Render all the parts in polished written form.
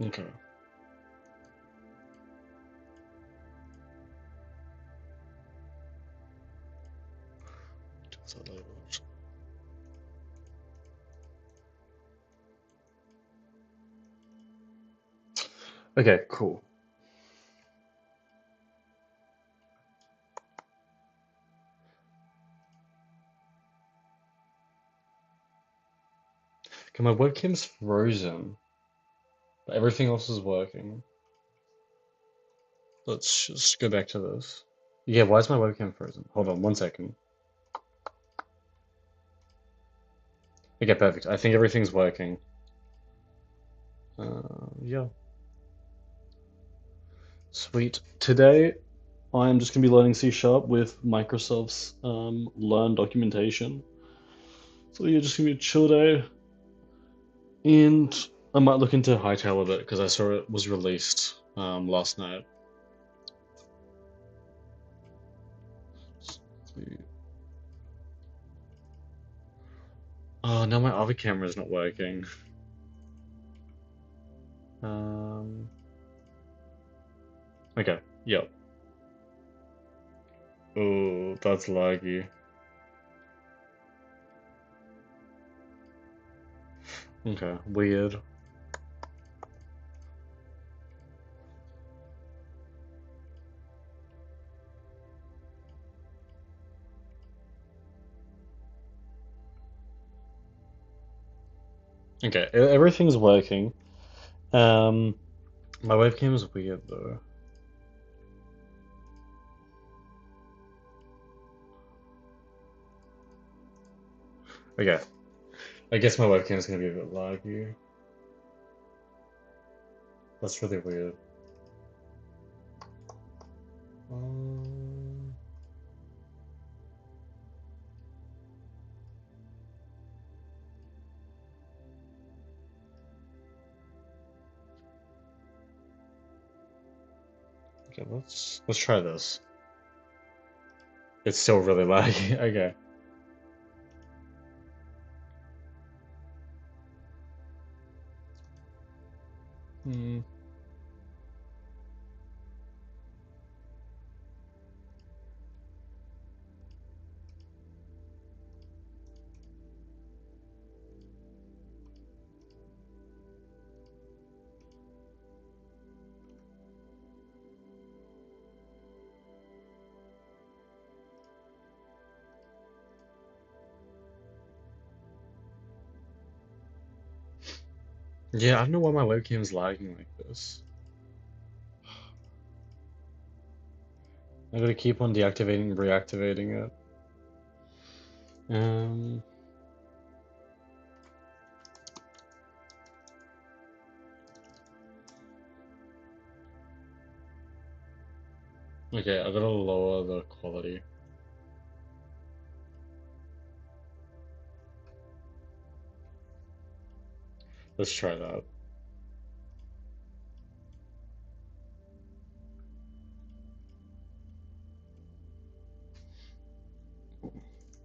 Okay. Just a little bit. Okay, cool. Okay, my webcam's frozen, but everything else is working. Let's just go back to this. Yeah, why is my webcam frozen? Hold on 1 second. Okay, perfect. I think everything's working. Yeah. Sweet. Today, I'm just gonna be learning C Sharp with Microsoft's Learn documentation. So yeah, just gonna be a chill day, and I might look into Hightail a bit because I saw it was released last night. Sweet. Oh, now my other camera's not working. Um, okay, yep. Oh, that's laggy. Okay, weird. Okay, everything's working. Um, my webcam is weird though. Okay, I guess my webcam is gonna be a bit laggy. That's really weird. Um, okay, let's try this. It's still really laggy. Okay. Hmm. Yeah, I don't know why my webcam is lagging like this. I gotta keep on deactivating and reactivating it. Um, okay, I gotta lower the quality. Let's try that.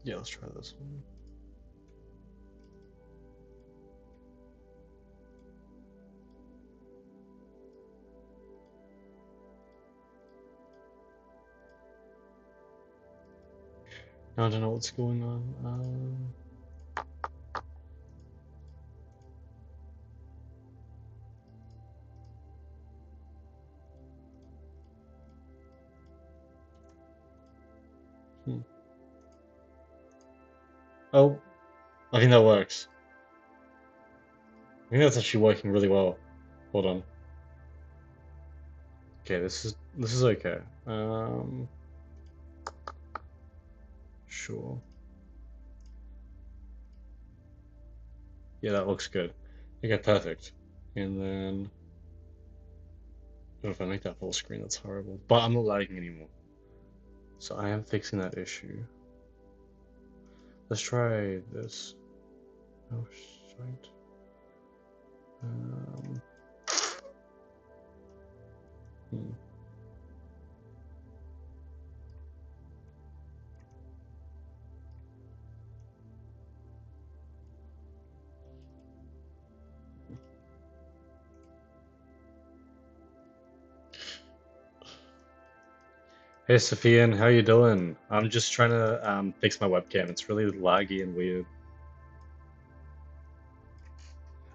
Yeah, let's try this one. I don't know what's going on. Hmm. Oh, I think that works. I think that's actually working really well. Hold on. Okay, this is okay. Sure. Yeah, that looks good. Okay, perfect. And then, oh, if I make that full screen, that's horrible. But I'm not lagging anymore. So I am fixing that issue. Let's try this. Oh, shit. Um, hmm. Hey Sofian, how you doing? I'm just trying to fix my webcam. It's really laggy and weird.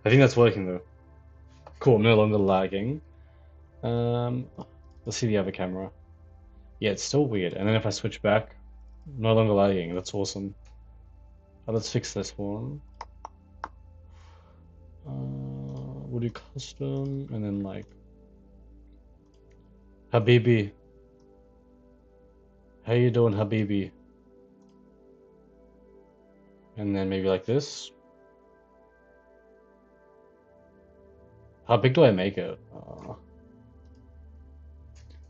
I think that's working though. Cool, no longer lagging. Um, let's see the other camera. Yeah, it's still weird. And then if I switch back, no longer lagging. That's awesome. Let's fix this one. We'll do custom and then like Habibi. How you doing, Habibi? And then maybe like this. How big do I make it?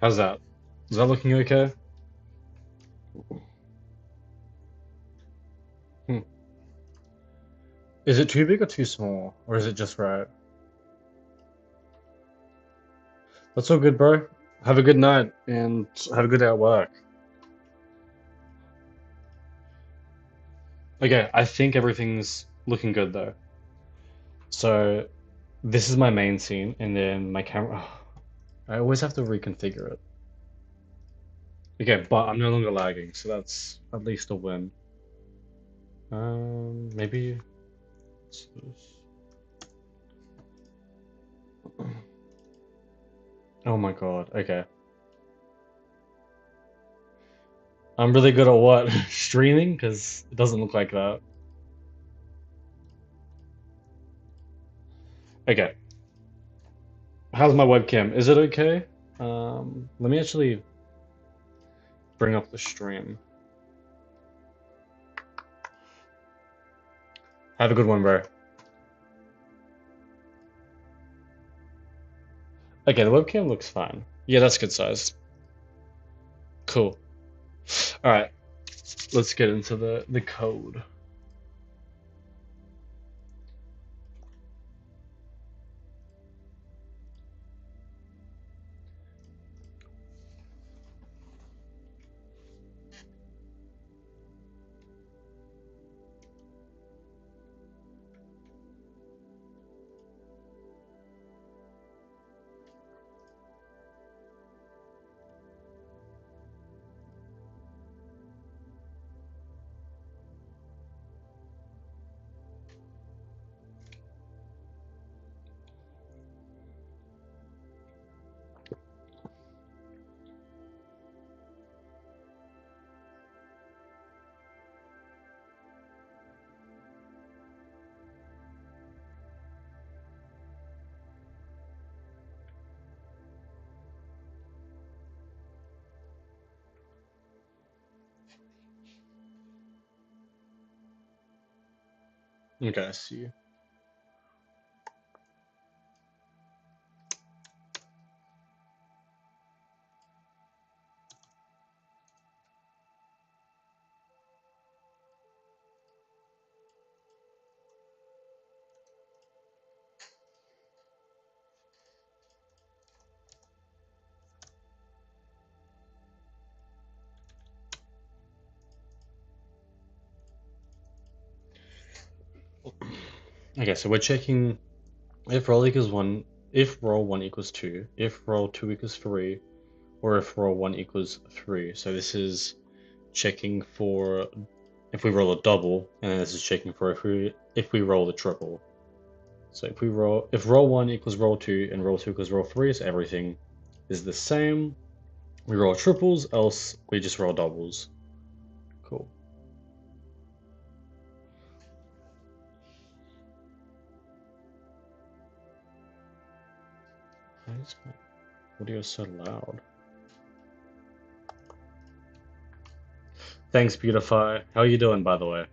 How's that? Is that looking okay? Hmm. Is it too big or too small? Or is it just right? That's all good, bro. Have a good night and have a good day at work. Okay, I think everything's looking good though. So this is my main scene, and then my camera. I always have to reconfigure it. Okay, but I'm no longer lagging, so that's at least a win. Maybe. It's this. Oh my God. Okay, I'm really good at what? Streaming, because it doesn't look like that. Okay, how's my webcam? Is it okay? Let me actually bring up the stream. Have a good one, bro. Okay, the webcam looks fine. Yeah, that's good size. Cool. All right, let's get into the code. Okay, I see. Okay, so we're checking if roll equals one, if roll one equals two, if roll two equals three, or if roll one equals three. So this is checking for if we roll a double, and then this is checking for if we roll the triple. So if roll one equals roll two and roll two equals roll three, so everything is the same. We roll triples, else we just roll doubles. Cool. Why is my audio so loud? Thanks, Beautify. How you doing, by the way?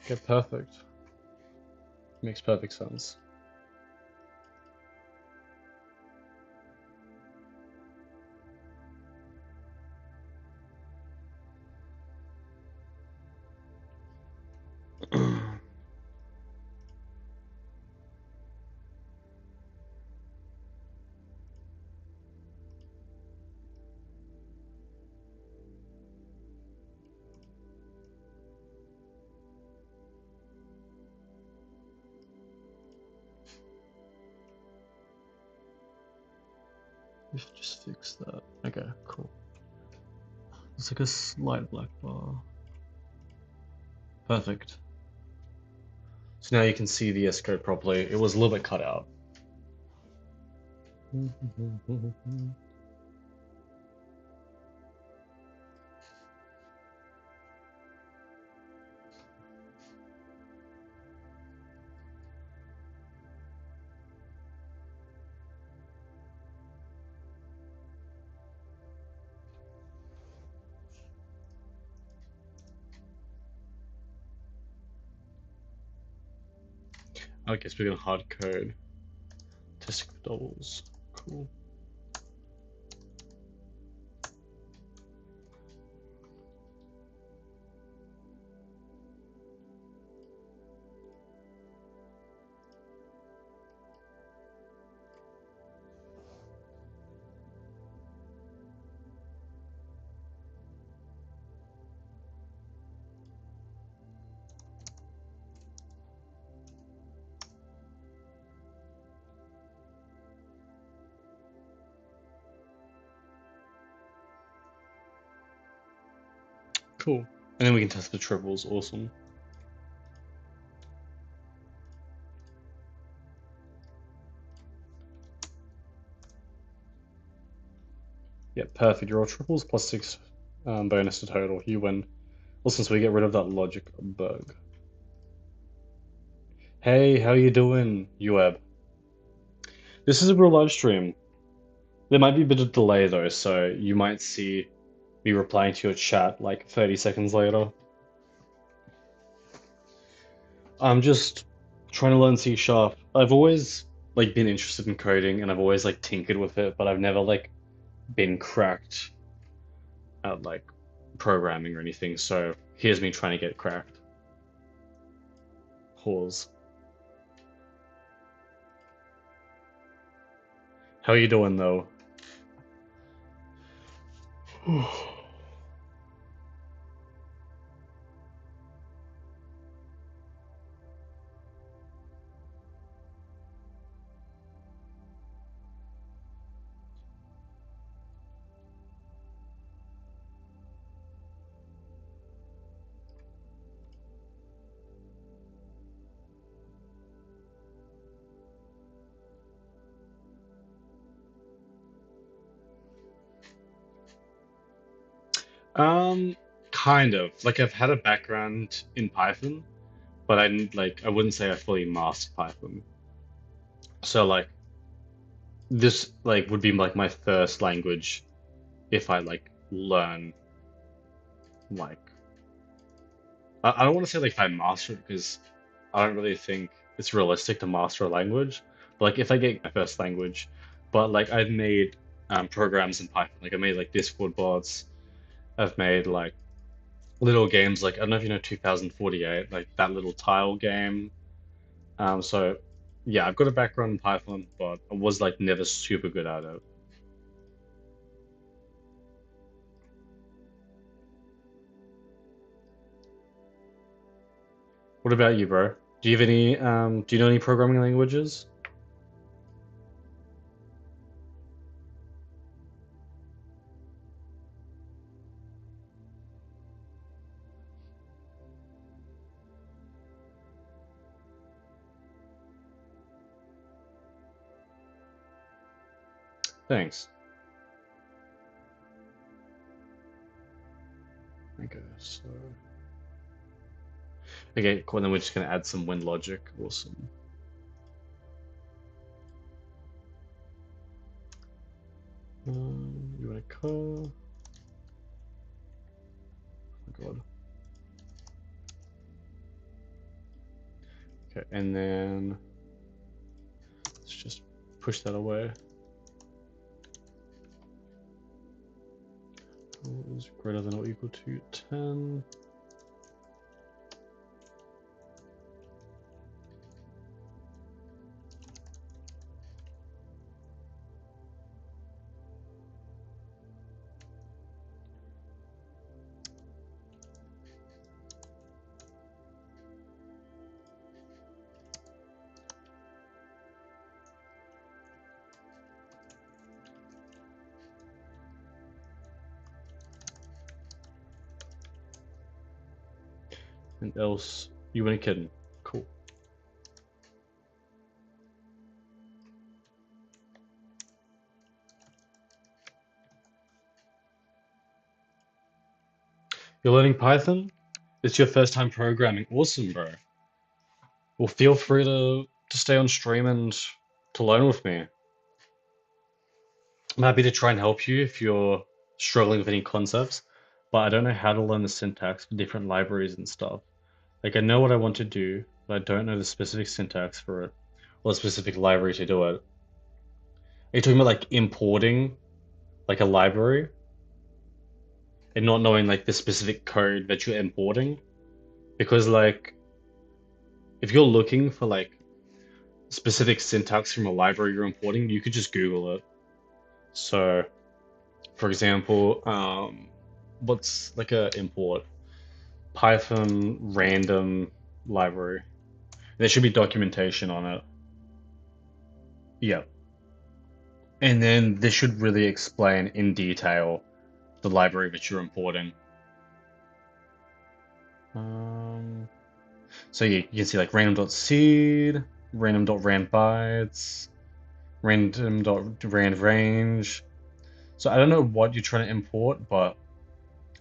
Okay, perfect. Makes perfect sense. Just fix that. Okay, cool. It's like a slight black bar. Perfect. So now you can see the S code properly. It was a little bit cut out. Okay, so we're gonna hard code testing for doubles. Cool. Cool. And then we can test the triples. Awesome. Yeah, perfect. You roll triples plus 6 bonus to total. You win. Listen, so we get rid of that logic bug. Hey, how you doing, Ueb? This is a real live stream. There might be a bit of delay though, so you might see me replying to your chat like 30 seconds later. I'm just trying to learn C sharp. I've always like been interested in coding and I've always like tinkered with it, but I've never like been cracked at like programming or anything. So here's me trying to get cracked. Pause. How you doing though? Kind of. Like I've had a background in Python, but I didn't like I wouldn't say I fully mastered Python. So like this like would be like my first language if I like learn like I don't want to say like if I master it because I don't really think it's realistic to master a language. But like if I get my first language, but like I've made programs in Python. Like I made like Discord bots. I've made like little games like I don't know if you know 2048, like that little tile game. So yeah, I've got a background in Python, but I was like never super good at it. What about you, bro? Do you have any do you know any programming languages? Thanks. Okay, so okay, cool. Then we're just gonna add some wind logic. Awesome. You want a car? Oh my God. Okay, and then let's just push that away. Is greater than or equal to 10. And else, you ain't kidding. Cool. You're learning Python? It's your first time programming. Awesome, bro. Well, feel free to stay on stream and to learn with me. I'm happy to try and help you if you're struggling with any concepts, but I don't know how to learn the syntax for different libraries and stuff. Like, I know what I want to do, but I don't know the specific syntax for it or the specific library to do it. Are you talking about like importing like a library and not knowing like the specific code that you're importing? Because like if you're looking for like specific syntax from a library you're importing, you could just Google it. So, for example, what's like a import? Python random library. There should be documentation on it. Yeah. And then this should really explain in detail the library that you're importing. Um, so you can see like random.seed, random.randbytes, random.randrange. So I don't know what you're trying to import, but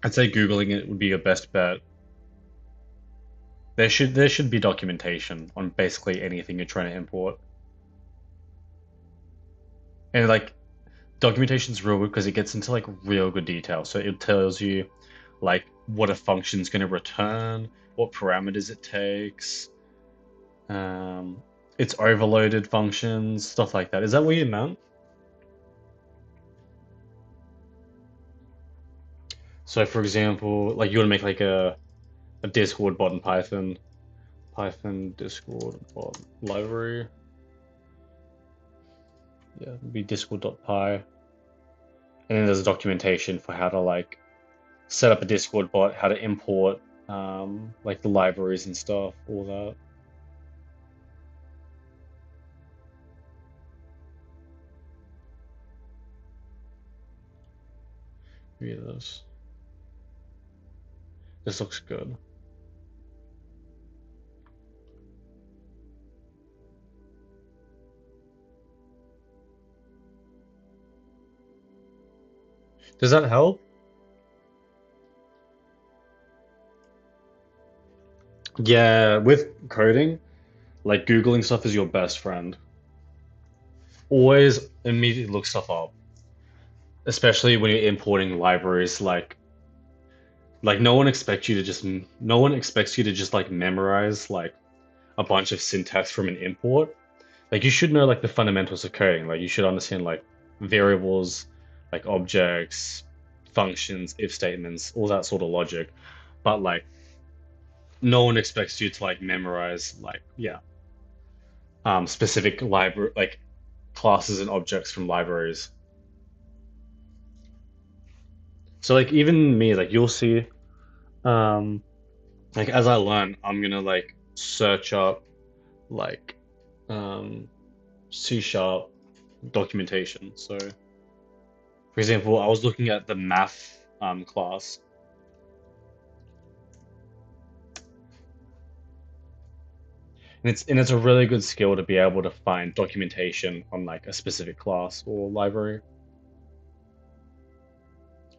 I'd say Googling it would be your best bet. There should be documentation on basically anything you're trying to import. And like documentation's real good because it gets into like real good detail. So it tells you like what a function's going to return, what parameters it takes, its overloaded functions, stuff like that. Is that what you meant? So for example, like you want to make like a Discord bot in Python, Python Discord bot library. Yeah, it'd be discord.py. And then there's documentation for how to like set up a Discord bot, how to import like the libraries and stuff, all that. Read this. This looks good. Does that help? Yeah, with coding, like Googling stuff is your best friend. Always immediately look stuff up, especially when you're importing libraries. Like no one expects you to just like memorize like a bunch of syntax from an import. Like you should know like the fundamentals of coding. Like you should understand like variables, like objects, functions, if statements, all that sort of logic. But like no one expects you to like memorize like yeah, specific library like classes and objects from libraries. So like even me, like you'll see, um, like as I learn, I'm gonna like search up like um, C sharp documentation. So for example, I was looking at the math class, and it's a really good skill to be able to find documentation on like a specific class or library.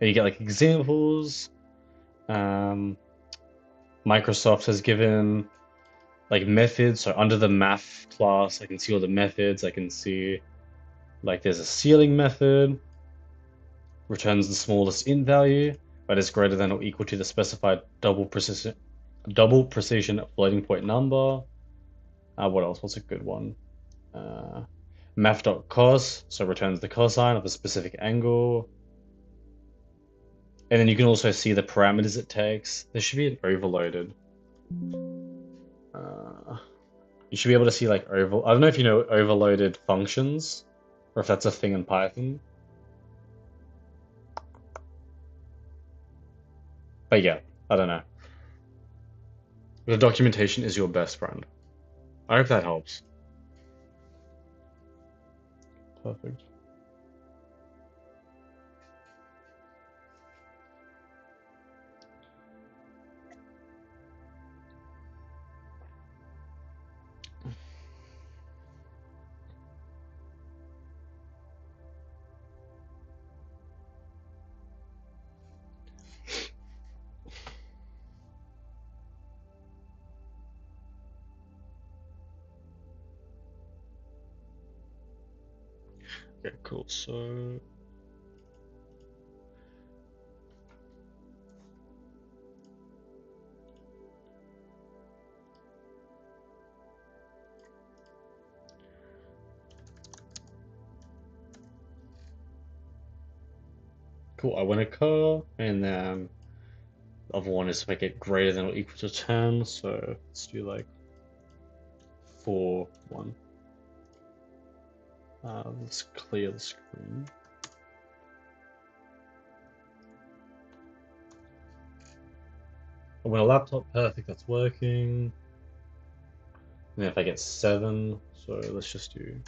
And you get like examples. Um, Microsoft has given like methods. So under the math class, I can see all the methods. I can see like there's a ceiling method, returns the smallest int value, but is greater than or equal to the specified double precision floating point number. What else? What's a good one? Math.cos, so returns the cosine of a specific angle. And then you can also see the parameters it takes. There should be an overloaded. You should be able to see like I don't know if you know overloaded functions, or if that's a thing in Python. But yeah, I don't know. The documentation is your best friend. I hope that helps. Perfect. Okay, cool. So cool. I win a car, and then the other one is to make it greater than or equal to 10. So let's do like 4, 1. Let's clear the screen. I win a laptop. Perfect. That's working. And then if I get 7, so let's just do.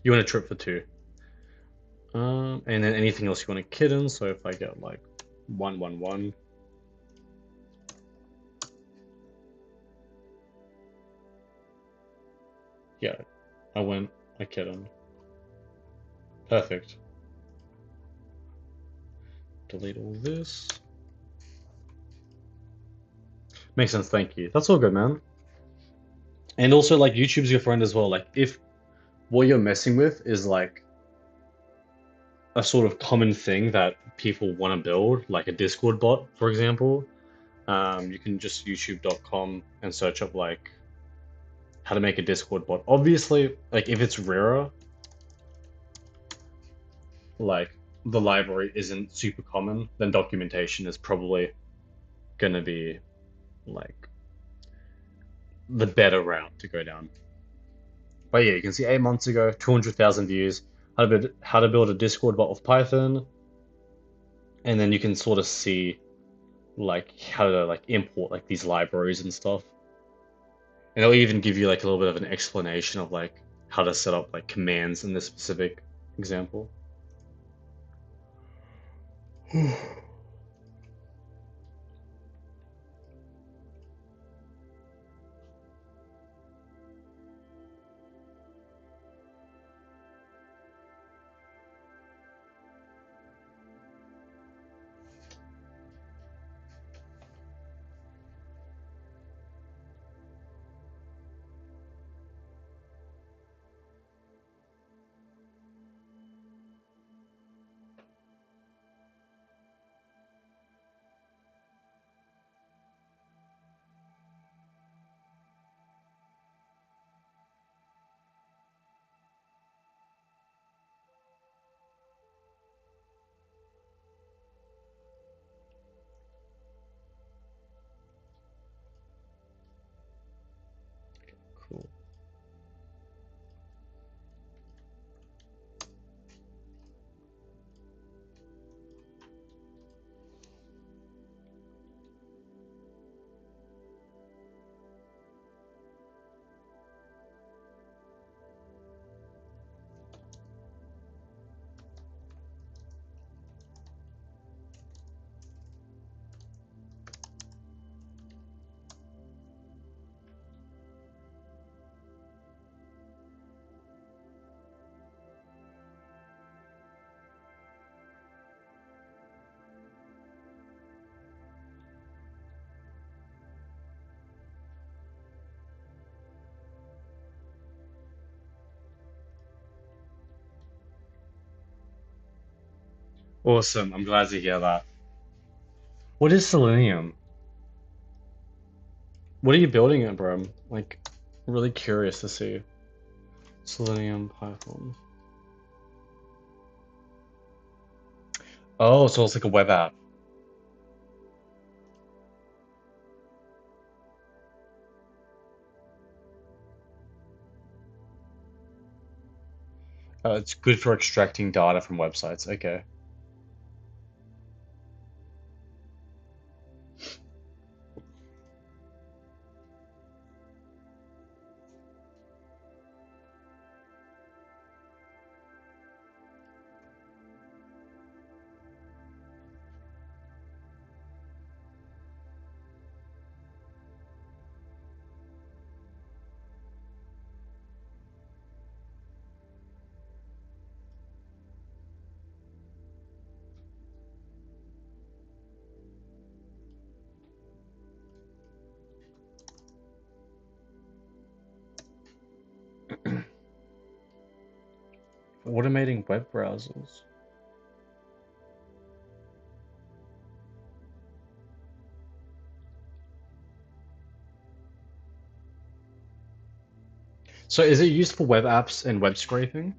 You want a trip for 2. And then anything else you want a kitten. So if I get like 1, 1, 1. Yeah, I went a kitten. Perfect. Delete all this. Makes sense, thank you. That's all good, man. And also, like, YouTube's your friend as well. Like, if what you're messing with is like a sort of common thing that people want to build, like a Discord bot, for example, you can just youtube.com and search up like how to make a Discord bot. Obviously, like if it's rarer, like the library isn't super common, then documentation is probably gonna be like the better route to go down. But yeah, you can see 8 months ago, 200,000 views. How to build a Discord bot with Python, and then you can sort of see like how to like import like these libraries and stuff. And it'll even give you like a little bit of an explanation of like how to set up like commands in this specific example. Cool. Awesome. I'm glad to hear that. What is Selenium? What are you building it, bro? Like, really curious to see. Selenium Python. Oh, so it's like a web app. It's good for extracting data from websites. Okay. Automating web browsers. So is it used for web apps and web scraping?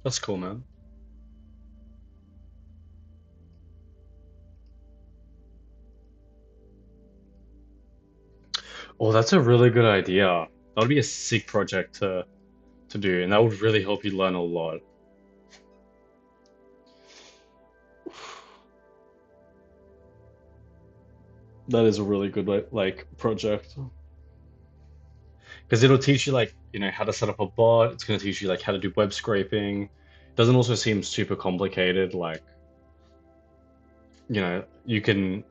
That's cool, man. Oh, that's a really good idea. That would be a sick project to do, and that would really help you learn a lot. That is a really good like project because it'll teach you like how to set up a bot. It's going to teach you like how to do web scraping. Doesn't also seem super complicated. Like you can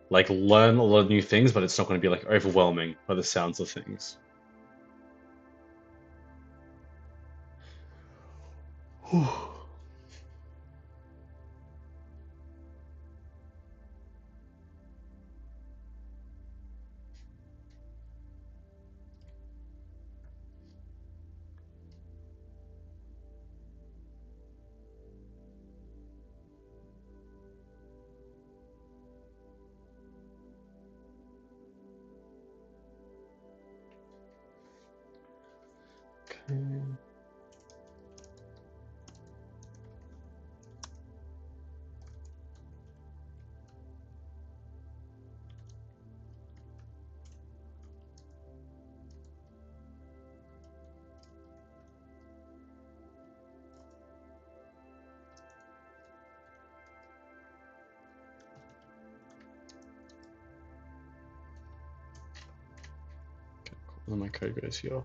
like learn a lot of new things, but it's not going to be like overwhelming by the sounds of things. Okay. And then my code goes here.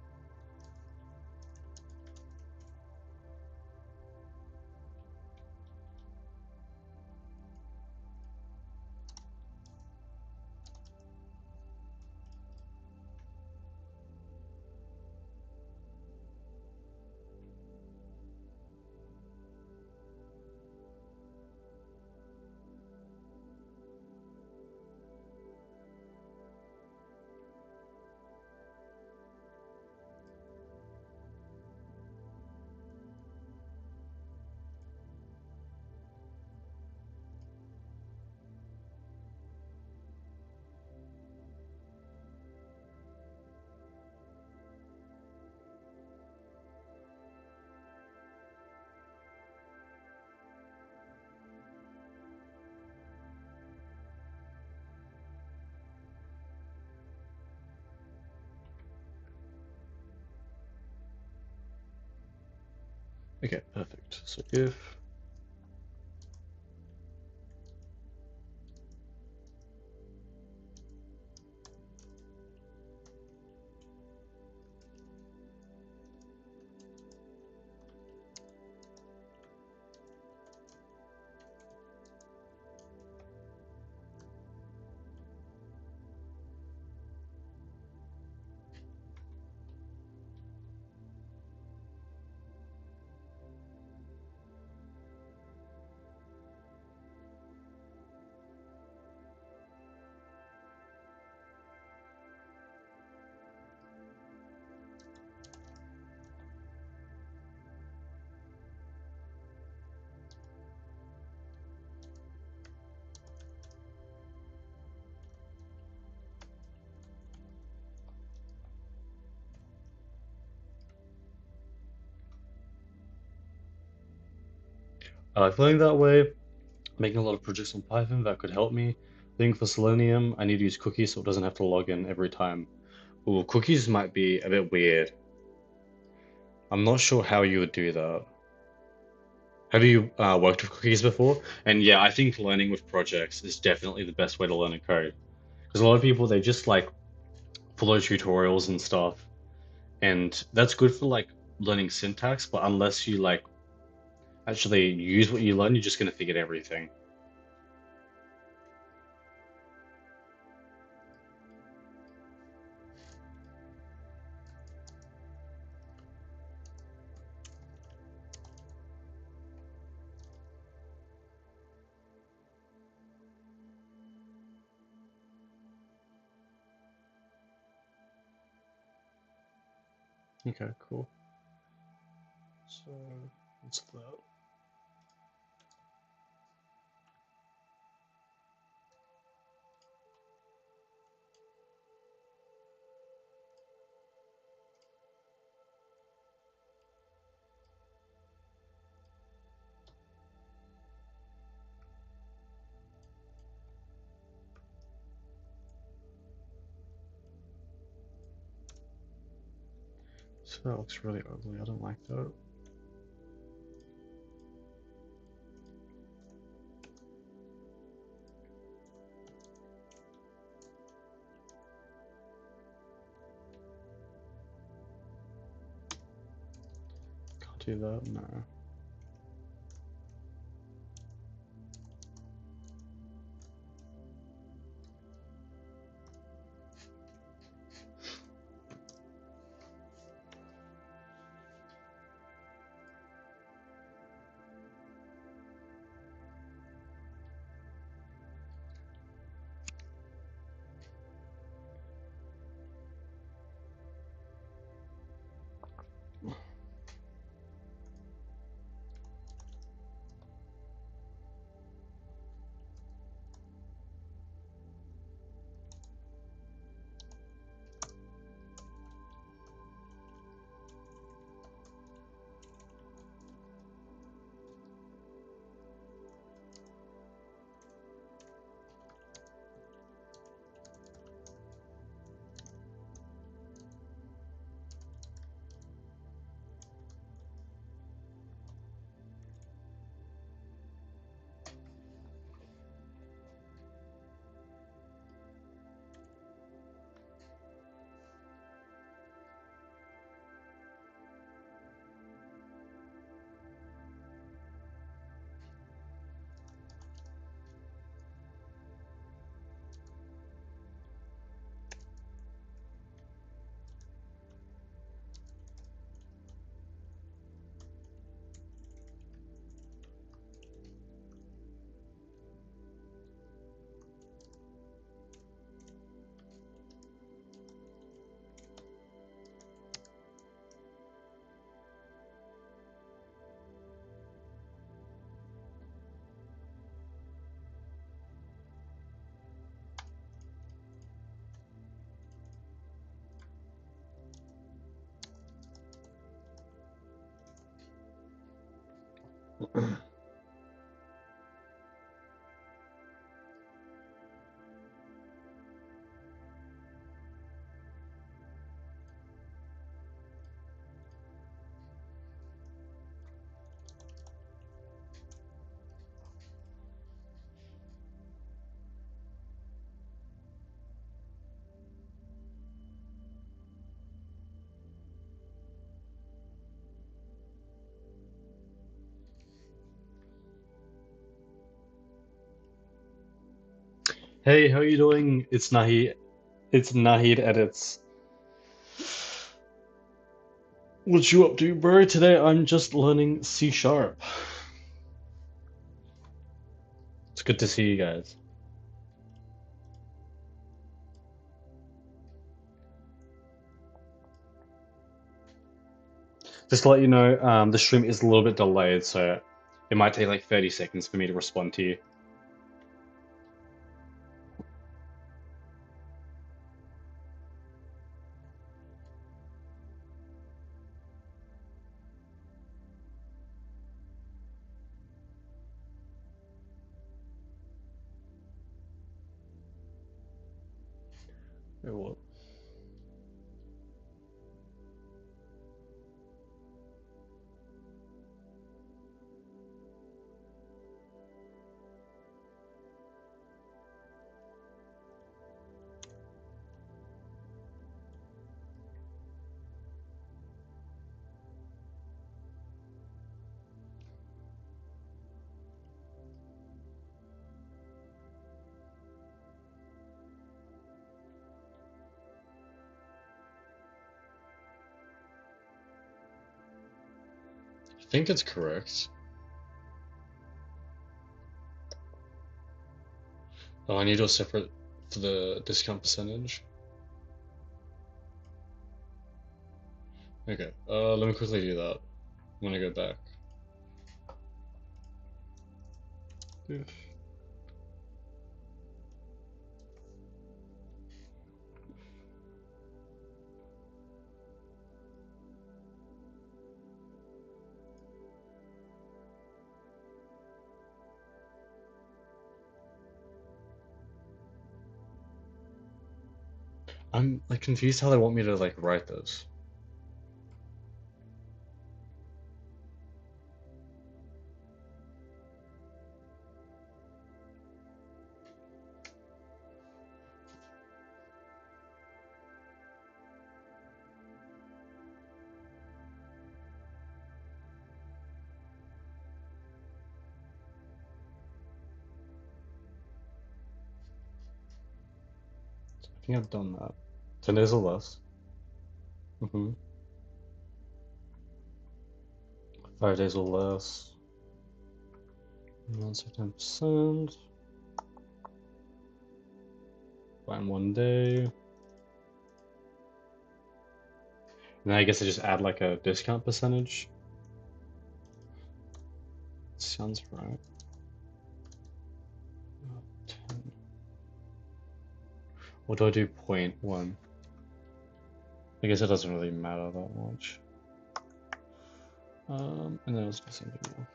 Okay, perfect. So if I like learning that way, making a lot of projects on Python that could help me. I think for Selenium, I need to use cookies so it doesn't have to log in every time. Ooh, cookies might be a bit weird. I'm not sure how you would do that. Have you worked with cookies before? And yeah, I think learning with projects is definitely the best way to learn a code. Because a lot of people, they just like follow tutorials and stuff. And that's good for like learning syntax, but unless you like actually use what you learn, you're just gonna forget everything. Okay, cool. So what's that? So that looks really ugly. I don't like that. Can't do that. No. Hey, how are you doing? It's Nahid. It's Nahid Edits. What you up to, bro? Today I'm just learning C sharp. It's good to see you guys. Just to let you know, the stream is a little bit delayed, so it might take like 30 seconds for me to respond to you. Wait, what? I think it's correct. Oh, I need to separate for the discount percentage. Okay, let me quickly do that. I'm gonna go back. I'm like confused how they want me to like write this. I think I've done that. 10 days or less. 5 days or less. Not 10%. Find 1 day. And then I guess I just add like a discount percentage. Sounds right. 10. Or do I do 0.1? I guess it doesn't really matter that much. And then I was missing video.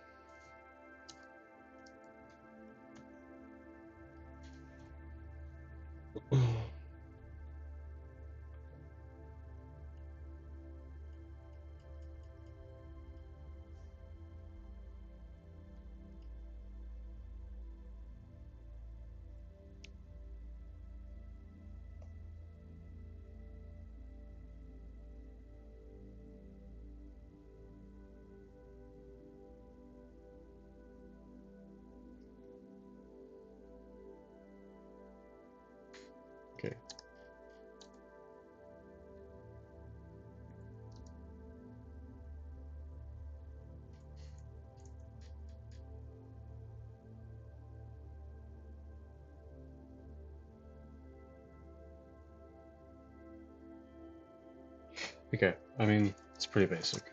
Okay. Okay, I mean, it's pretty basic.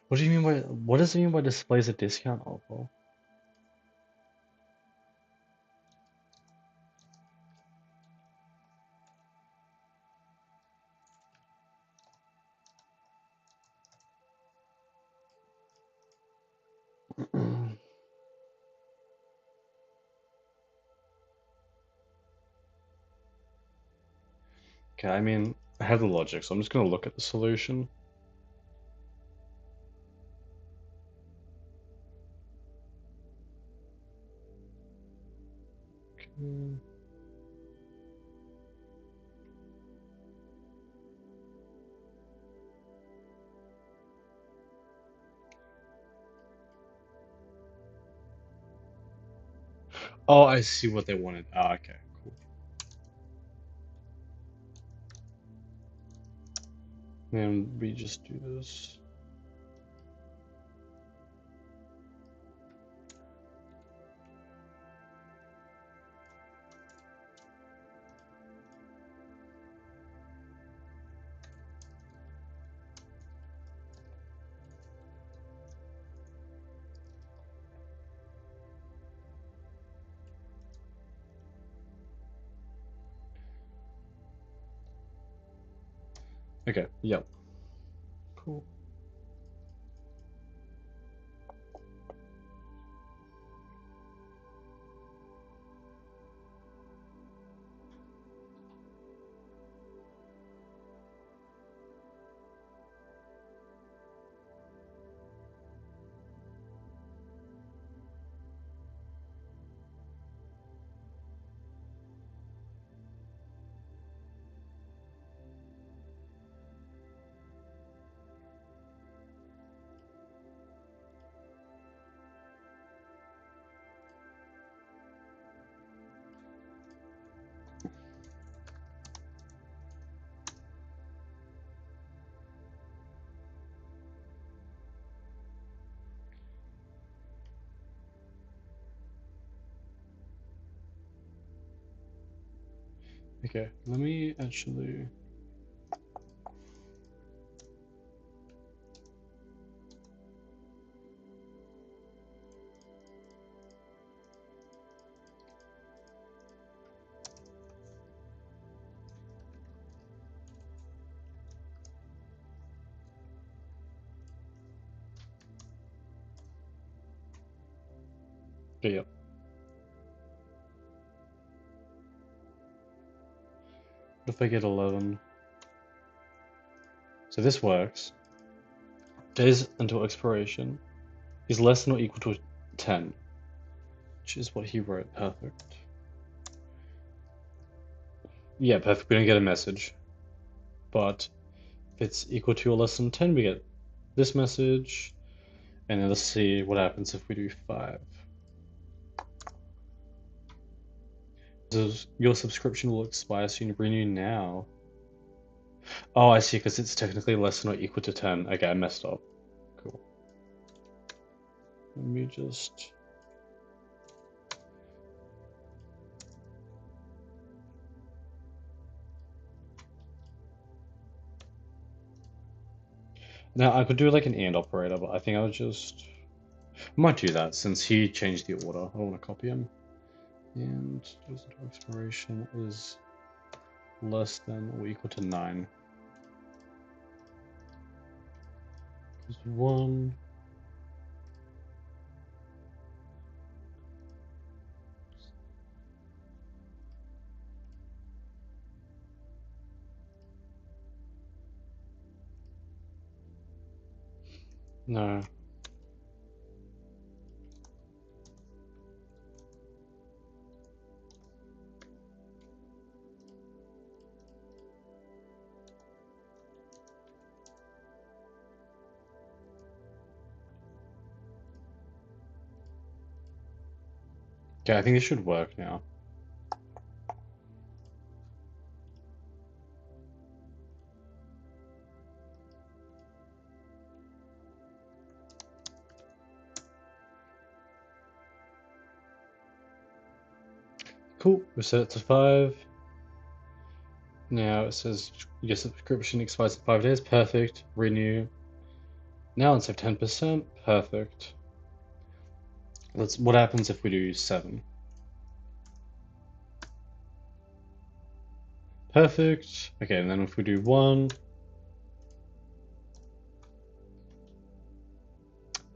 What do you mean by, what does it mean by displays a discount offer? Okay, I mean, I have the logic, so I'm just gonna look at the solution. Okay. Oh, I see what they wanted. Ah, okay, cool. And we just do this. Okay, yep. Cool. Okay, let me actually. Okay, yep. What if I get 11? So this works. Days until expiration is less than or equal to 10, which is what he wrote. Perfect. Yeah, perfect. We don't get a message. But if it's equal to or less than 10, we get this message. And then let's see what happens if we do 5. Your subscription will expire soon. Renew now. Oh, I see, because it's technically less than or equal to 10. Okay, I messed up. Cool. Let me just... Now, I could do like an AND operator, but I think I'll just... I might do that since he changed the order. I don't want to copy him. And expiration is less than or equal to 9. Equals 1. No. Okay, I think this should work now. Cool, we set it to 5. Now it says your subscription expires in 5 days. Perfect. Renew. Now instead of 10%. Perfect. What happens if we do 7? Perfect. Okay, and then if we do 1.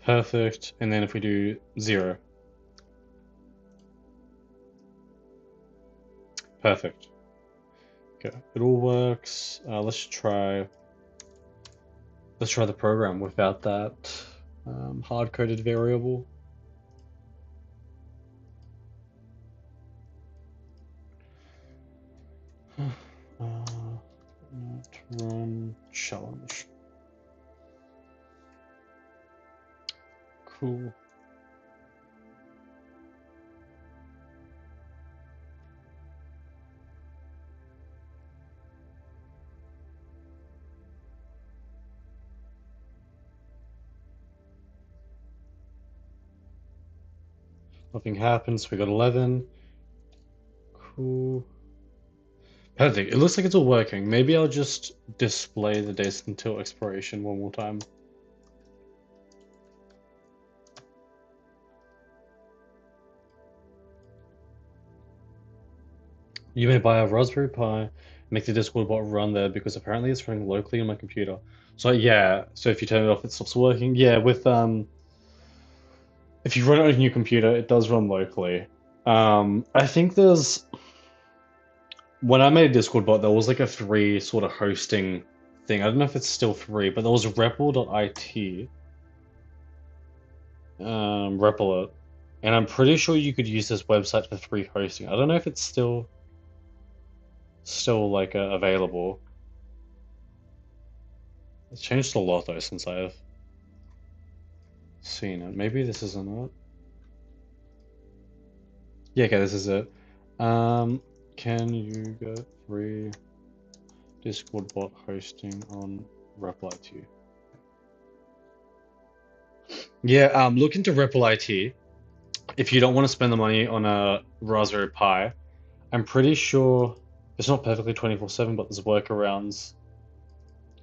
Perfect. And then if we do 0. Perfect. Okay, it all works. Let's try the program without that hard-coded variable. Not run challenge. Cool. Nothing happens. We got 11. Cool. Perfect. It looks like it's all working. Maybe I'll just display the days until expiration one more time. You may buy a Raspberry Pi make the Discord bot run there because apparently it's running locally on my computer. So yeah, so if you turn it off, it stops working. Yeah, with if you run it on your computer, it does run locally. I think there's when I made a Discord bot, there was like a free sort of hosting thing. I don't know if it's still free, but there was REPL.it, REPL it, and I'm pretty sure you could use this website for free hosting. I don't know if it's still like available. It's changed a lot though since I've seen it. Maybe this isn't it. Yeah, okay, this is it. Can you get free Discord bot hosting on REPL.it? Yeah, look into REPL.it if you don't want to spend the money on a Raspberry Pi. I'm pretty sure it's not perfectly 24/7, but there's workarounds.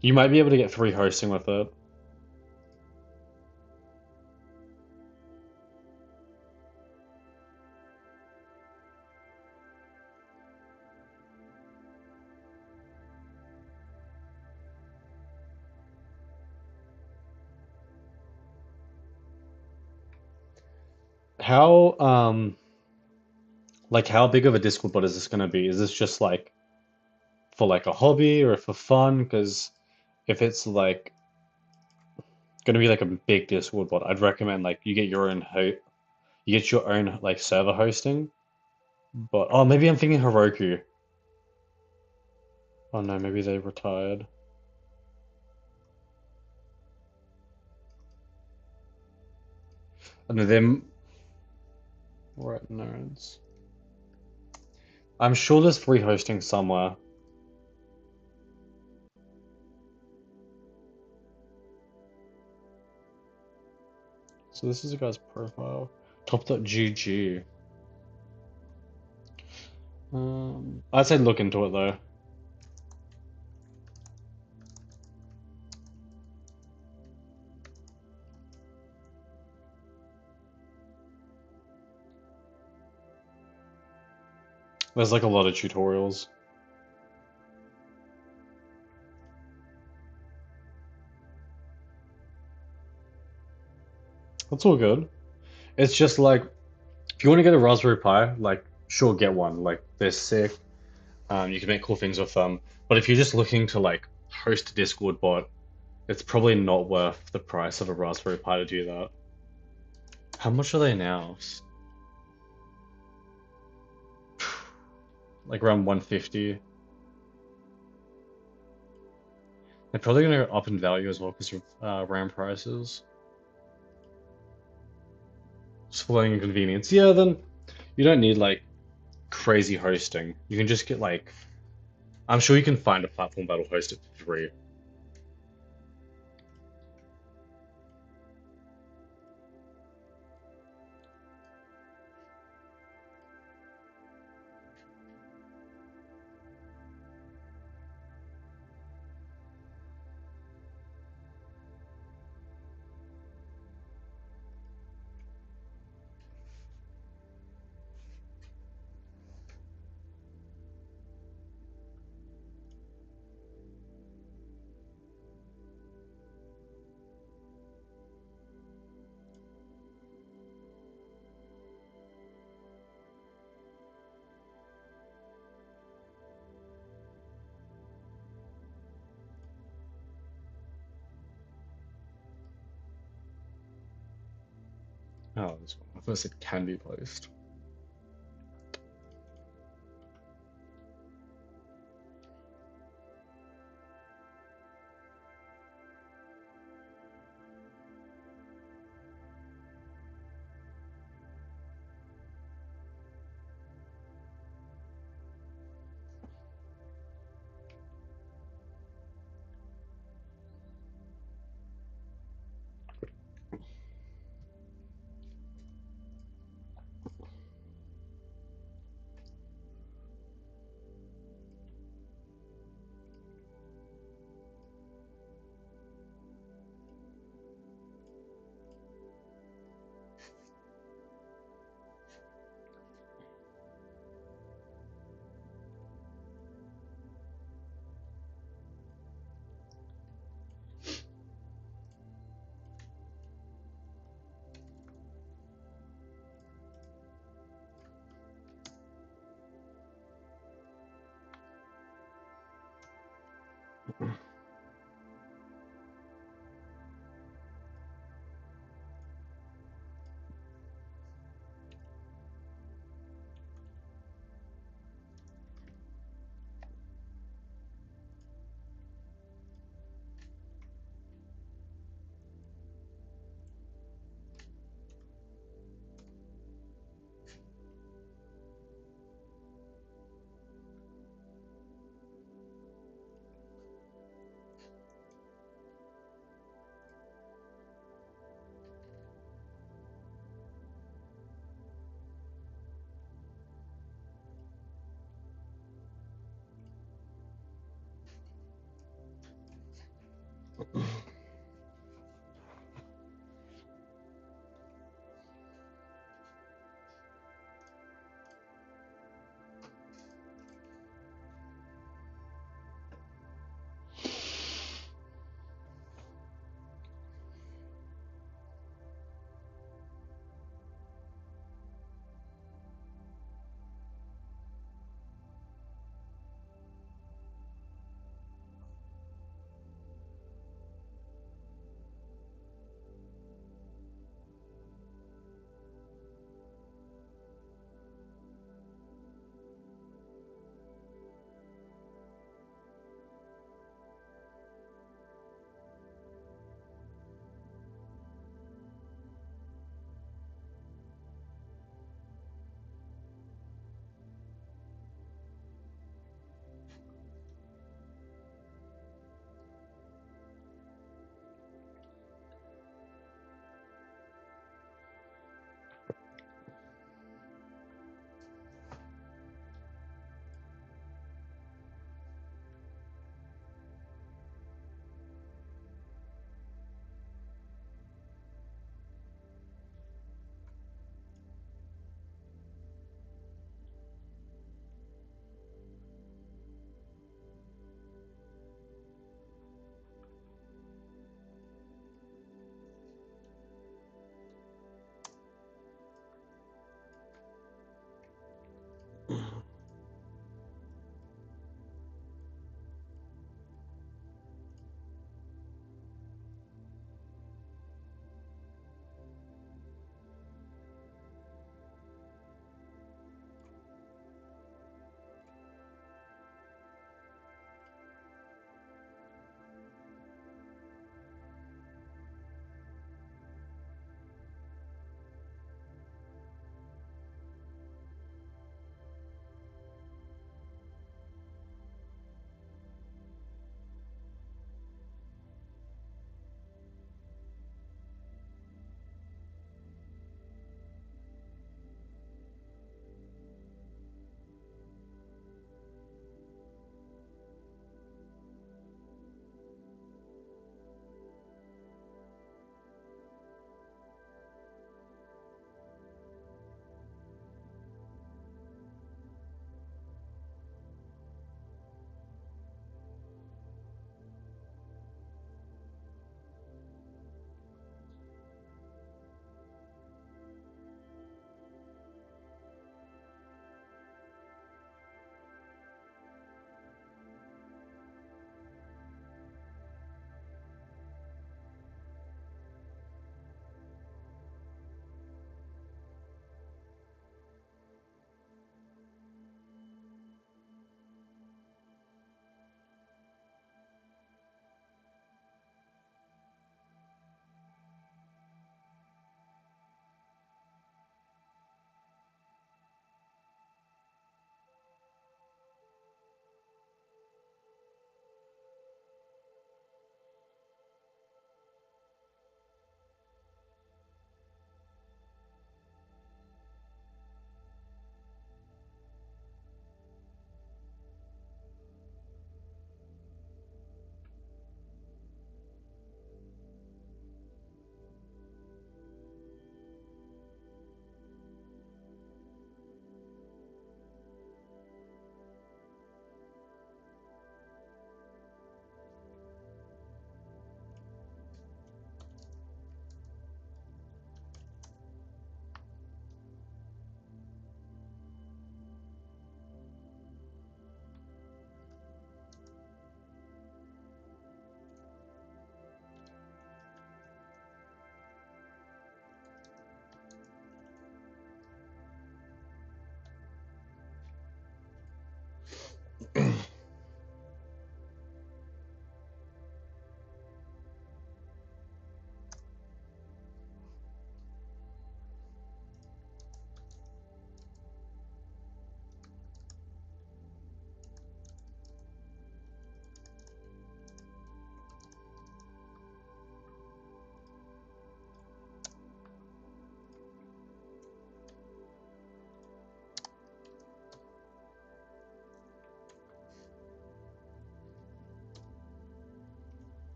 You might be able to get free hosting with it. How like how big of a Discord bot is this gonna be? Is this just like for like a hobby or for fun? Because if it's like gonna be like a big Discord bot, I'd recommend like you get your own you get your own like server hosting. But oh, maybe I'm thinking Heroku. Oh no, maybe they retired. I know them. Right, nodes. I'm sure there's free hosting somewhere. So this is a guy's profile. Top.gg. I'd say look into it though. There's like a lot of tutorials. That's all good. It's just like if you want to get a Raspberry Pi, like sure get one. Like they're sick. You can make cool things with them. But if you're just looking to like host a Discord bot, it's probably not worth the price of a Raspberry Pi to do that. How much are they now? Like around 150. They're probably gonna go up in value as well because of RAM prices. Just for inconvenience. Yeah, then you don't need like crazy hosting. You can just get like I'm sure you can find a platform that'll host it for free. Oh, this one. I thought it said can be placed.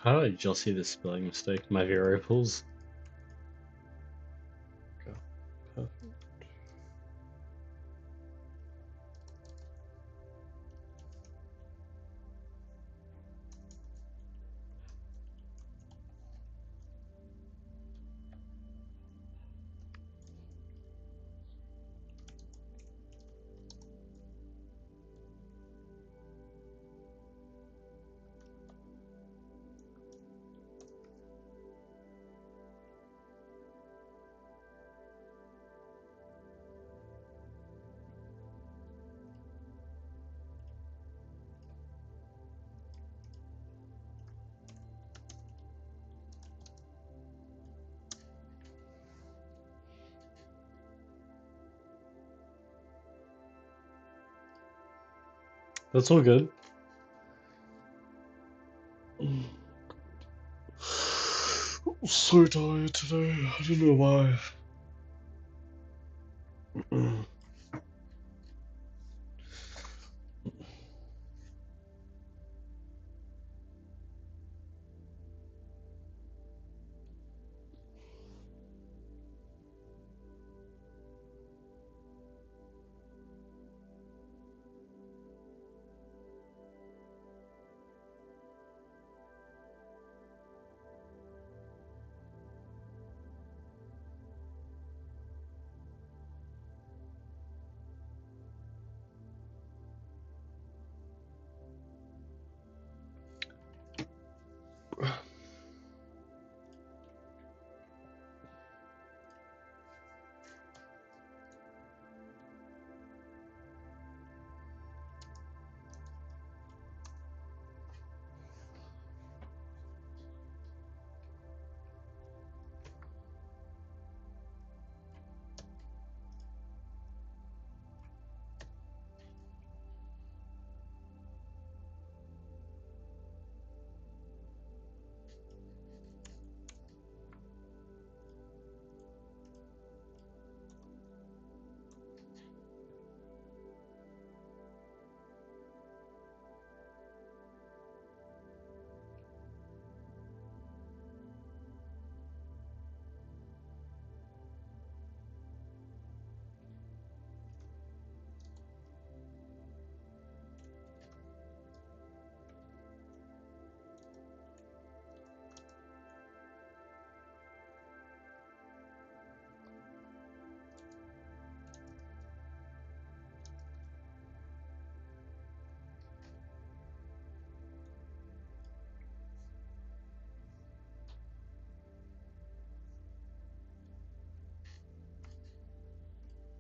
How did I just see this spelling mistake? My variables. Go. That's all good. I'm so tired today. I don't know why.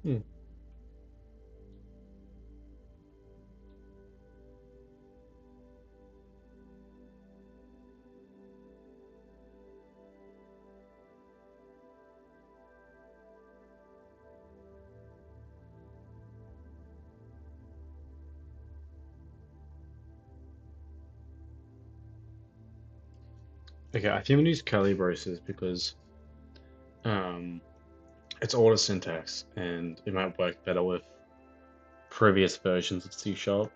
Hmm. Okay, I think we use curly braces because um it's older syntax and it might work better with previous versions of C Sharp.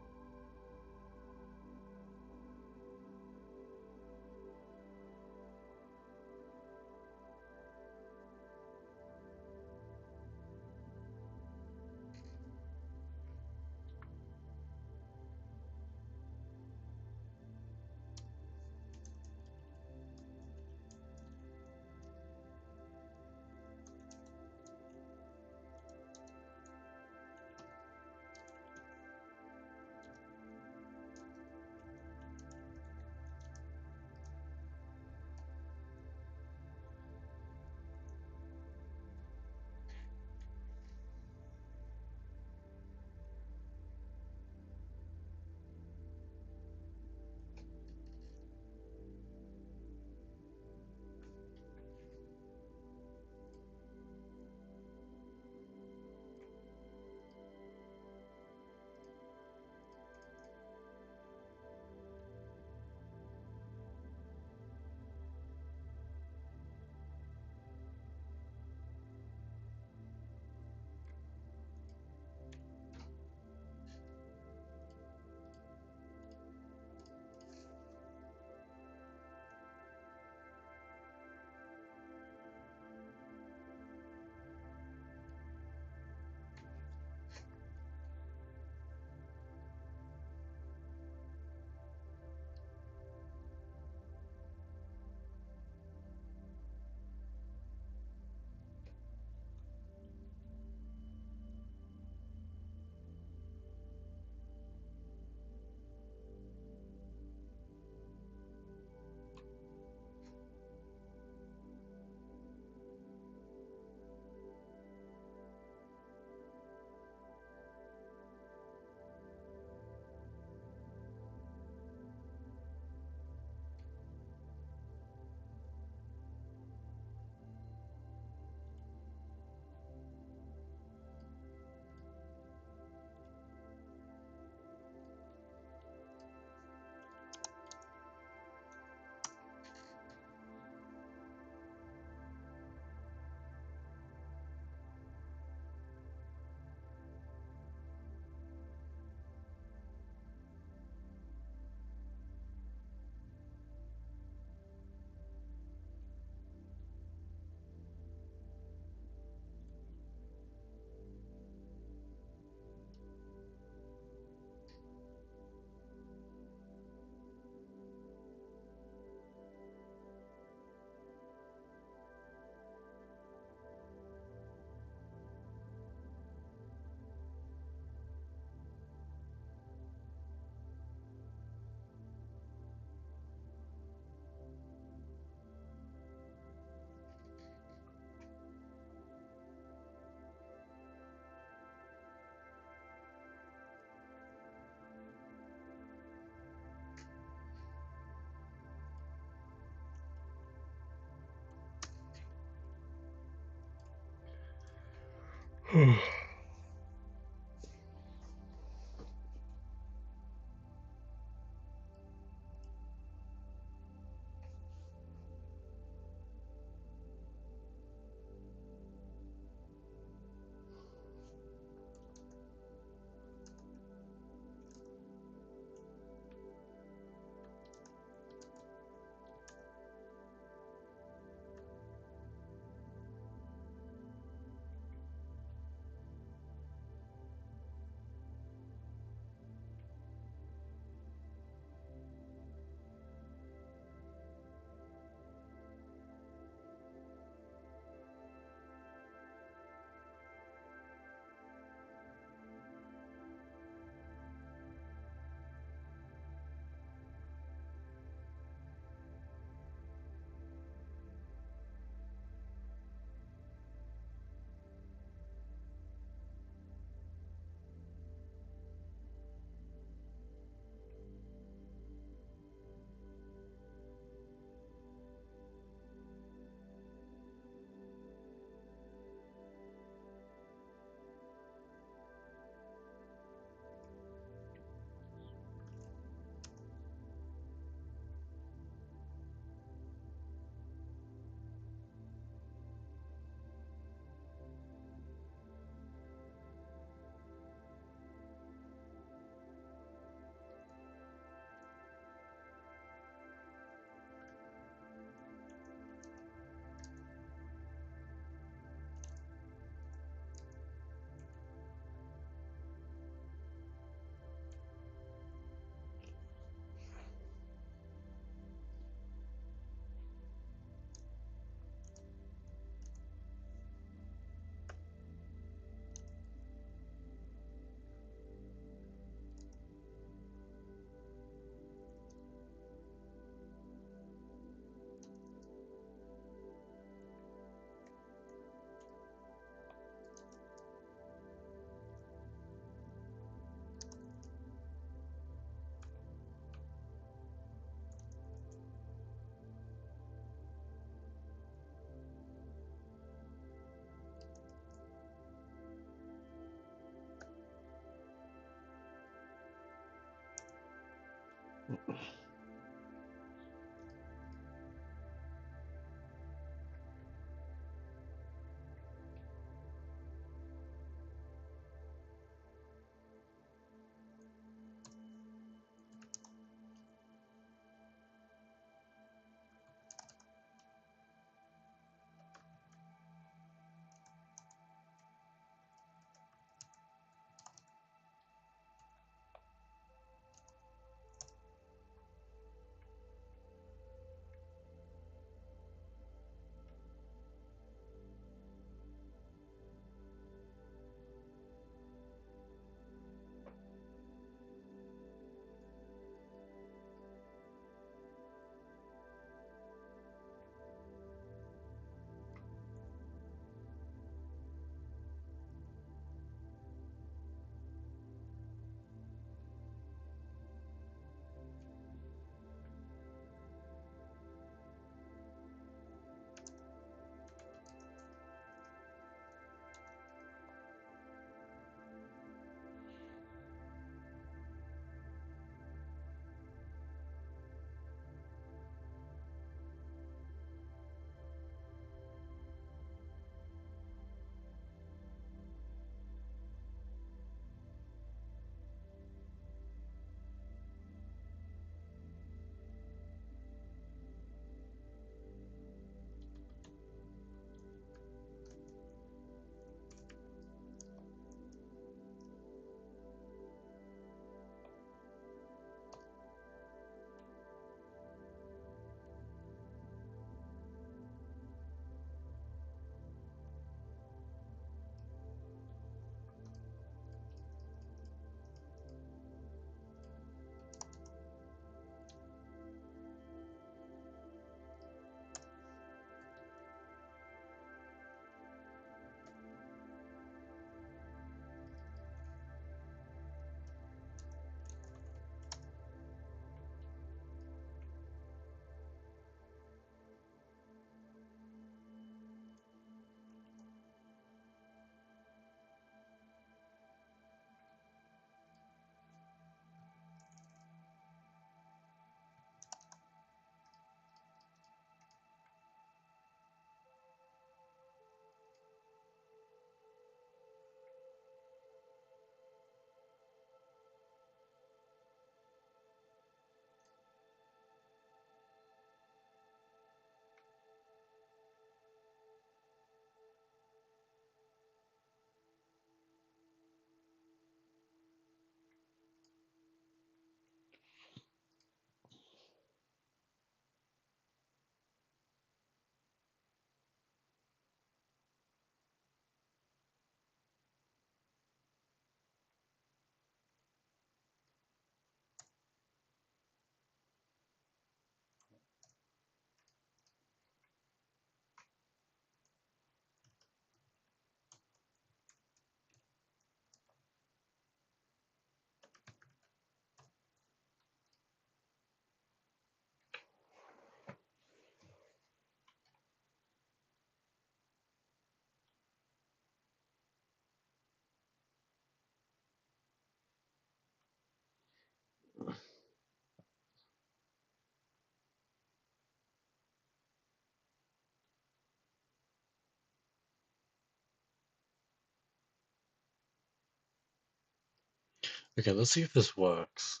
Okay, let's see if this works.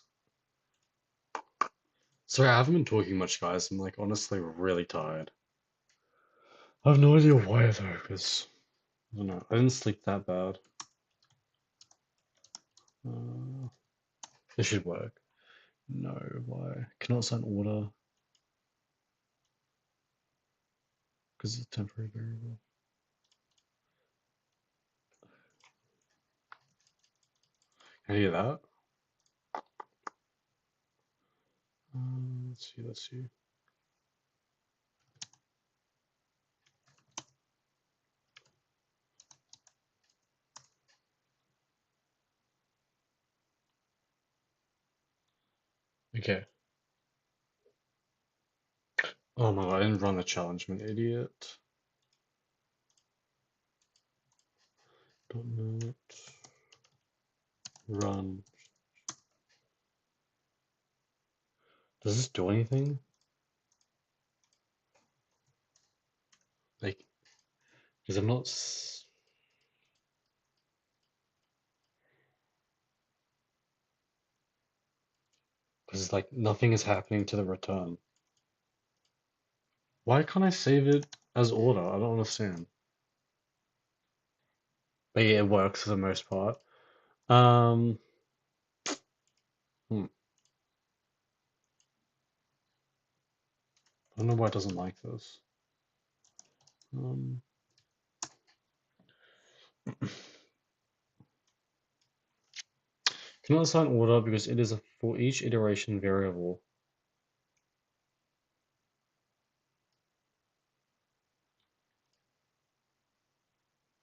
Sorry, I haven't been talking much, guys. I'm like honestly really tired. I have no idea why though, because I don't know. I didn't sleep that bad. Uh, this should work. No, why? Cannot sign order because it's a temporary variable. Can I hear that? Let's see. Let's see. Okay. Oh my god, I didn't run the challenge, I'm an idiot. .NET run. Does this do anything? Like, because I'm not. Because like nothing is happening to the return. Why can't I save it as order? I don't understand. But yeah, it works for the most part. Um, hmm. I don't know why it doesn't like this. Um, cannot assign order because it is a for each iteration variable.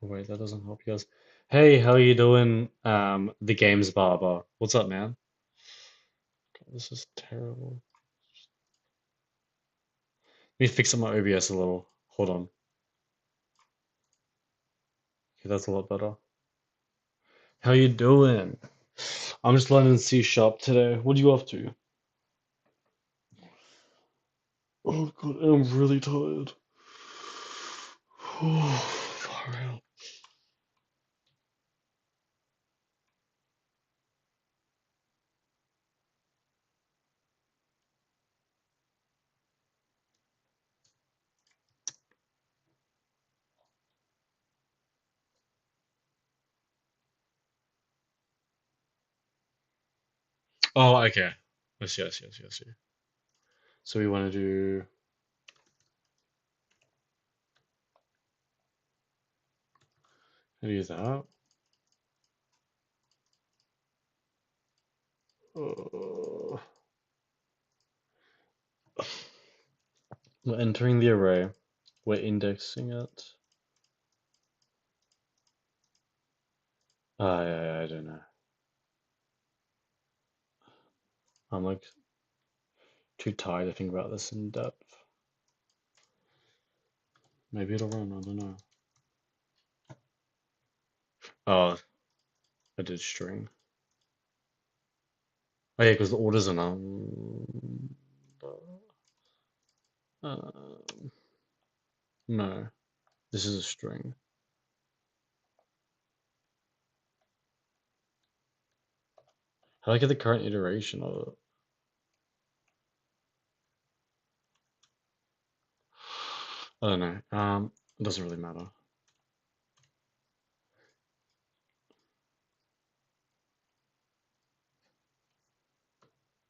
Oh, wait, that doesn't help you guys. Hey, how you doing? The games barber. What's up, man? God, this is terrible. Let me fix up my OBS a little. Hold on. Okay, that's a lot better. How you doing? I'm just learning C sharp today. What are you up to? Oh god, I'm really tired. Oh, far out. Oh, okay. Yes, yes, yes, yes, yes. So we want to do that. Uh, we're entering the array. We're indexing it. I don't know. I'm like too tired to think about this in depth. Maybe it'll run, I don't know. Oh, I did string. Oh yeah, because the orders are um, no, this is a string. How do I get the current iteration of it? I don't know. It doesn't really matter.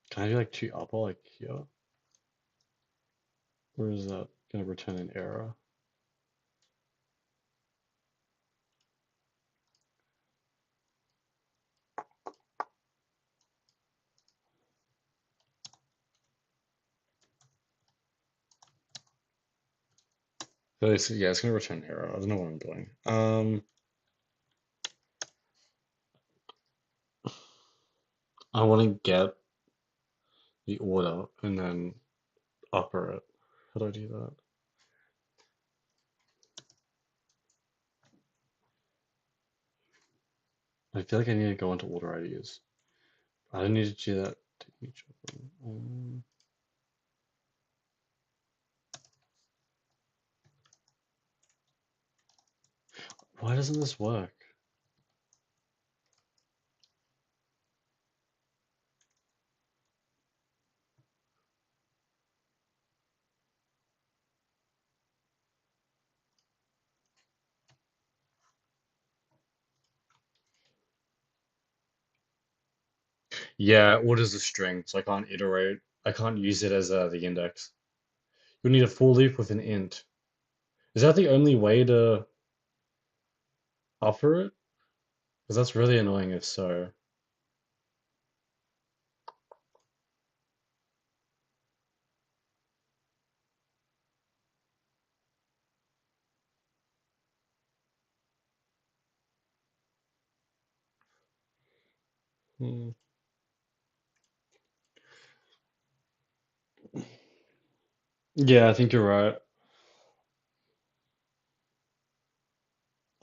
Can I do like two upper like here? Or is that gonna return an error? Yeah, it's gonna return an error. I don't know what I'm doing. I want to get the order and then upper it. How do I do that? I feel like I need to go into order IDs. I don't need to do that to each of them. Why doesn't this work? Yeah, order's a string, so I can't iterate. I can't use it as the index. You need a for loop with an int. Is that the only way to upper it? Because that's really annoying if so. Hmm. Yeah, I think you're right.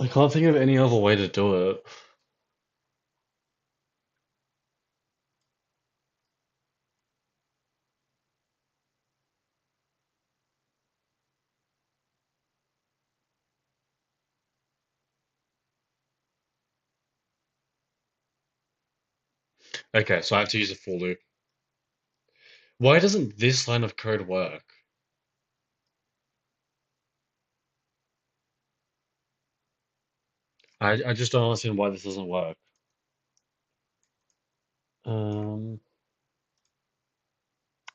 I can't think of any other way to do it. Okay, so I have to use a for loop. Why doesn't this line of code work? I just don't understand why this doesn't work. I'm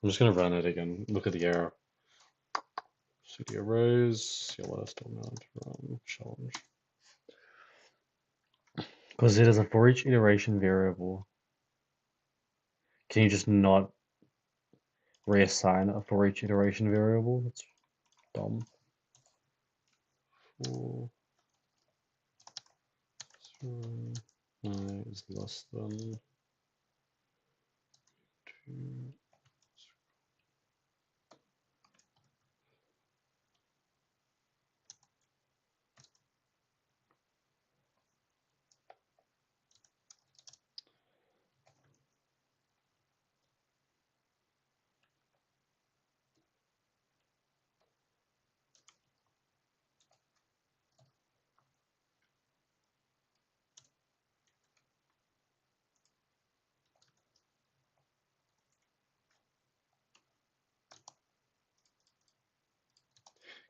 just gonna run it again. Look at the error. Studio rows, cls.mount run challenge. Because it is a for each iteration variable. Can you just not reassign a for each iteration variable? That's dumb. For I is less than 2.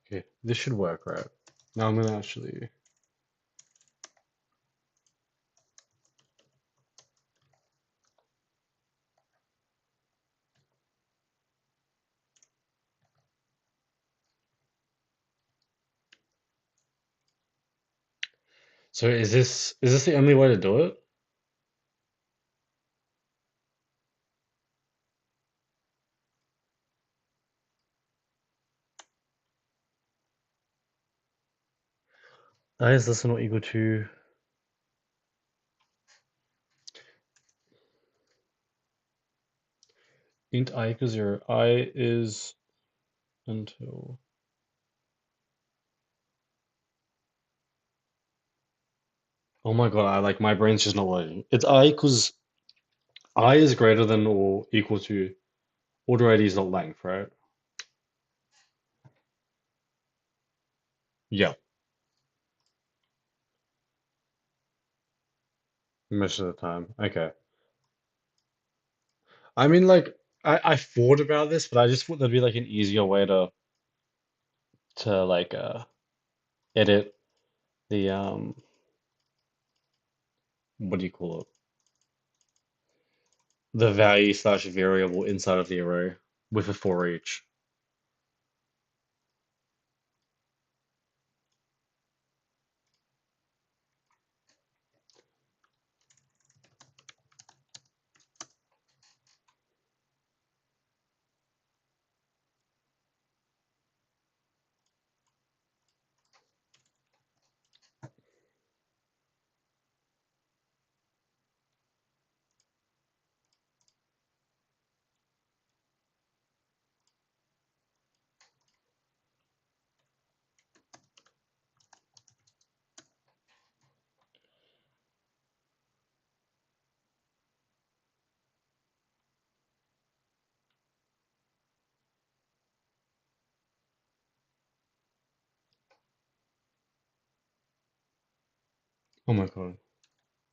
Okay, this should work, right? Now I'm gonna actually. So is this the only way to do it? I is less than or equal to int I equals 0. I is until. Oh my god, my brain's just not working. It's I equals I is greater than or equal to order ID is not length, right? Yeah, most of the time. Okay. I mean, I thought about this, but I just thought there'd be like an easier way to edit the what do you call it? The value slash variable inside of the array with a for each. Oh my god,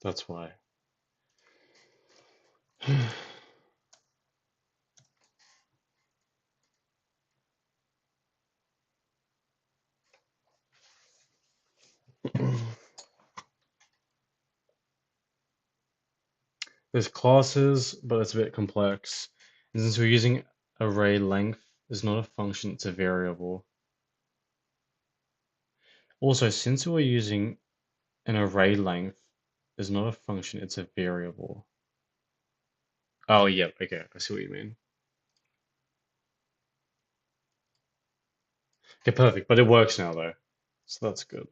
that's why. There's classes, but it's a bit complex. And since we're using array length, is not a function, it's a variable. Also, since we're using an array length, is not a function, it's a variable. Oh, yeah, okay, I see what you mean. Okay, perfect, but it works now though, so that's good.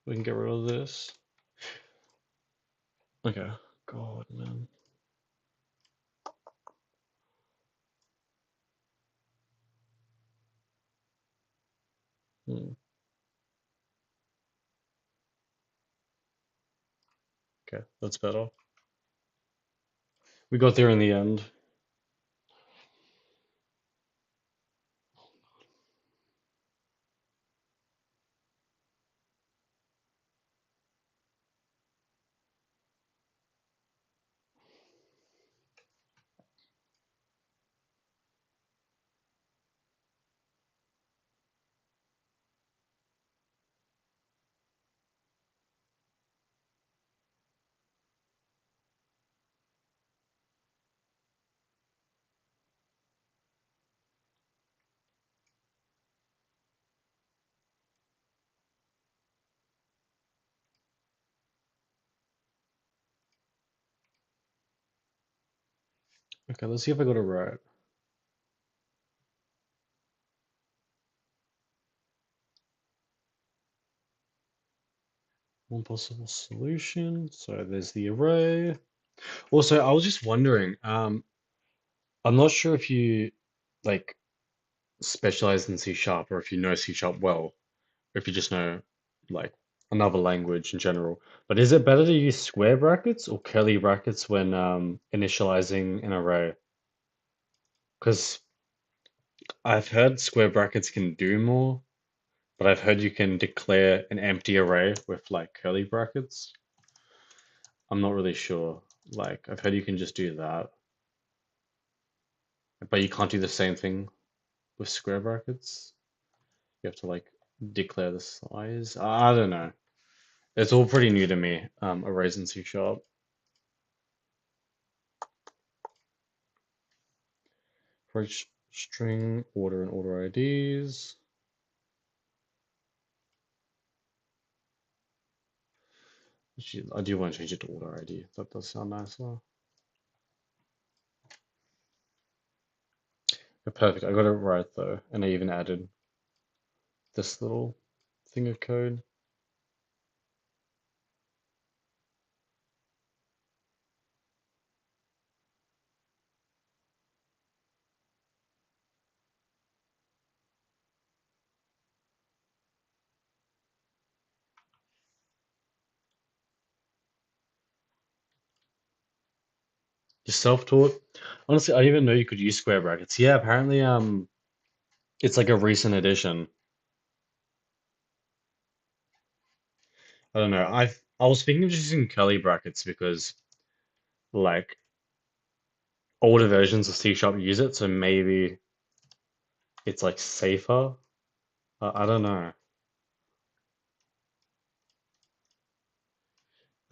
We can get rid of this. Okay, God, man. Okay, that's better. We got there in the end. Okay, let's see if I got it right. One possible solution. So there's the array. Also, I was just wondering, I'm not sure if you like specialize in C sharp or if you know C sharp well, or if you just know like another language in general. But is it better to use square brackets or curly brackets when initializing an array? Because I've heard square brackets can do more, but I've heard you can declare an empty array with like curly brackets. I'm not really sure. Like, I've heard you can just do that, but you can't do the same thing with square brackets. You have to like declare the size. I don't know. It's all pretty new to me, arrays in C sharp. For each string, order and order IDs. Actually, I do want to change it to order ID. That does sound nicer. Perfect. I got it right though, and I even added this little thing of code. You're self-taught. Honestly, I didn't even know you could use square brackets. Yeah, apparently, it's like a recent addition. I don't know. I was thinking of just using curly brackets because like older versions of C sharp use it, so maybe it's like safer. I don't know.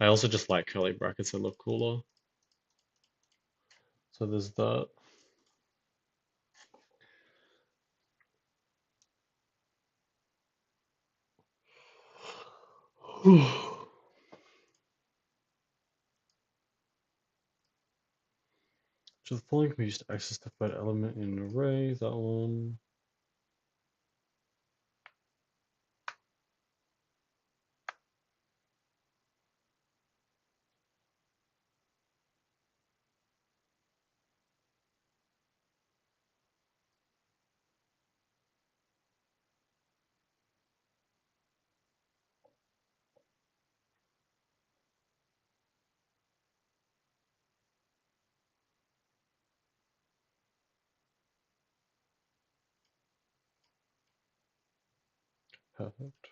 I also just like curly brackets that look cooler. So there's that. So the following can be used to access the third element in an array. That one. Perfect.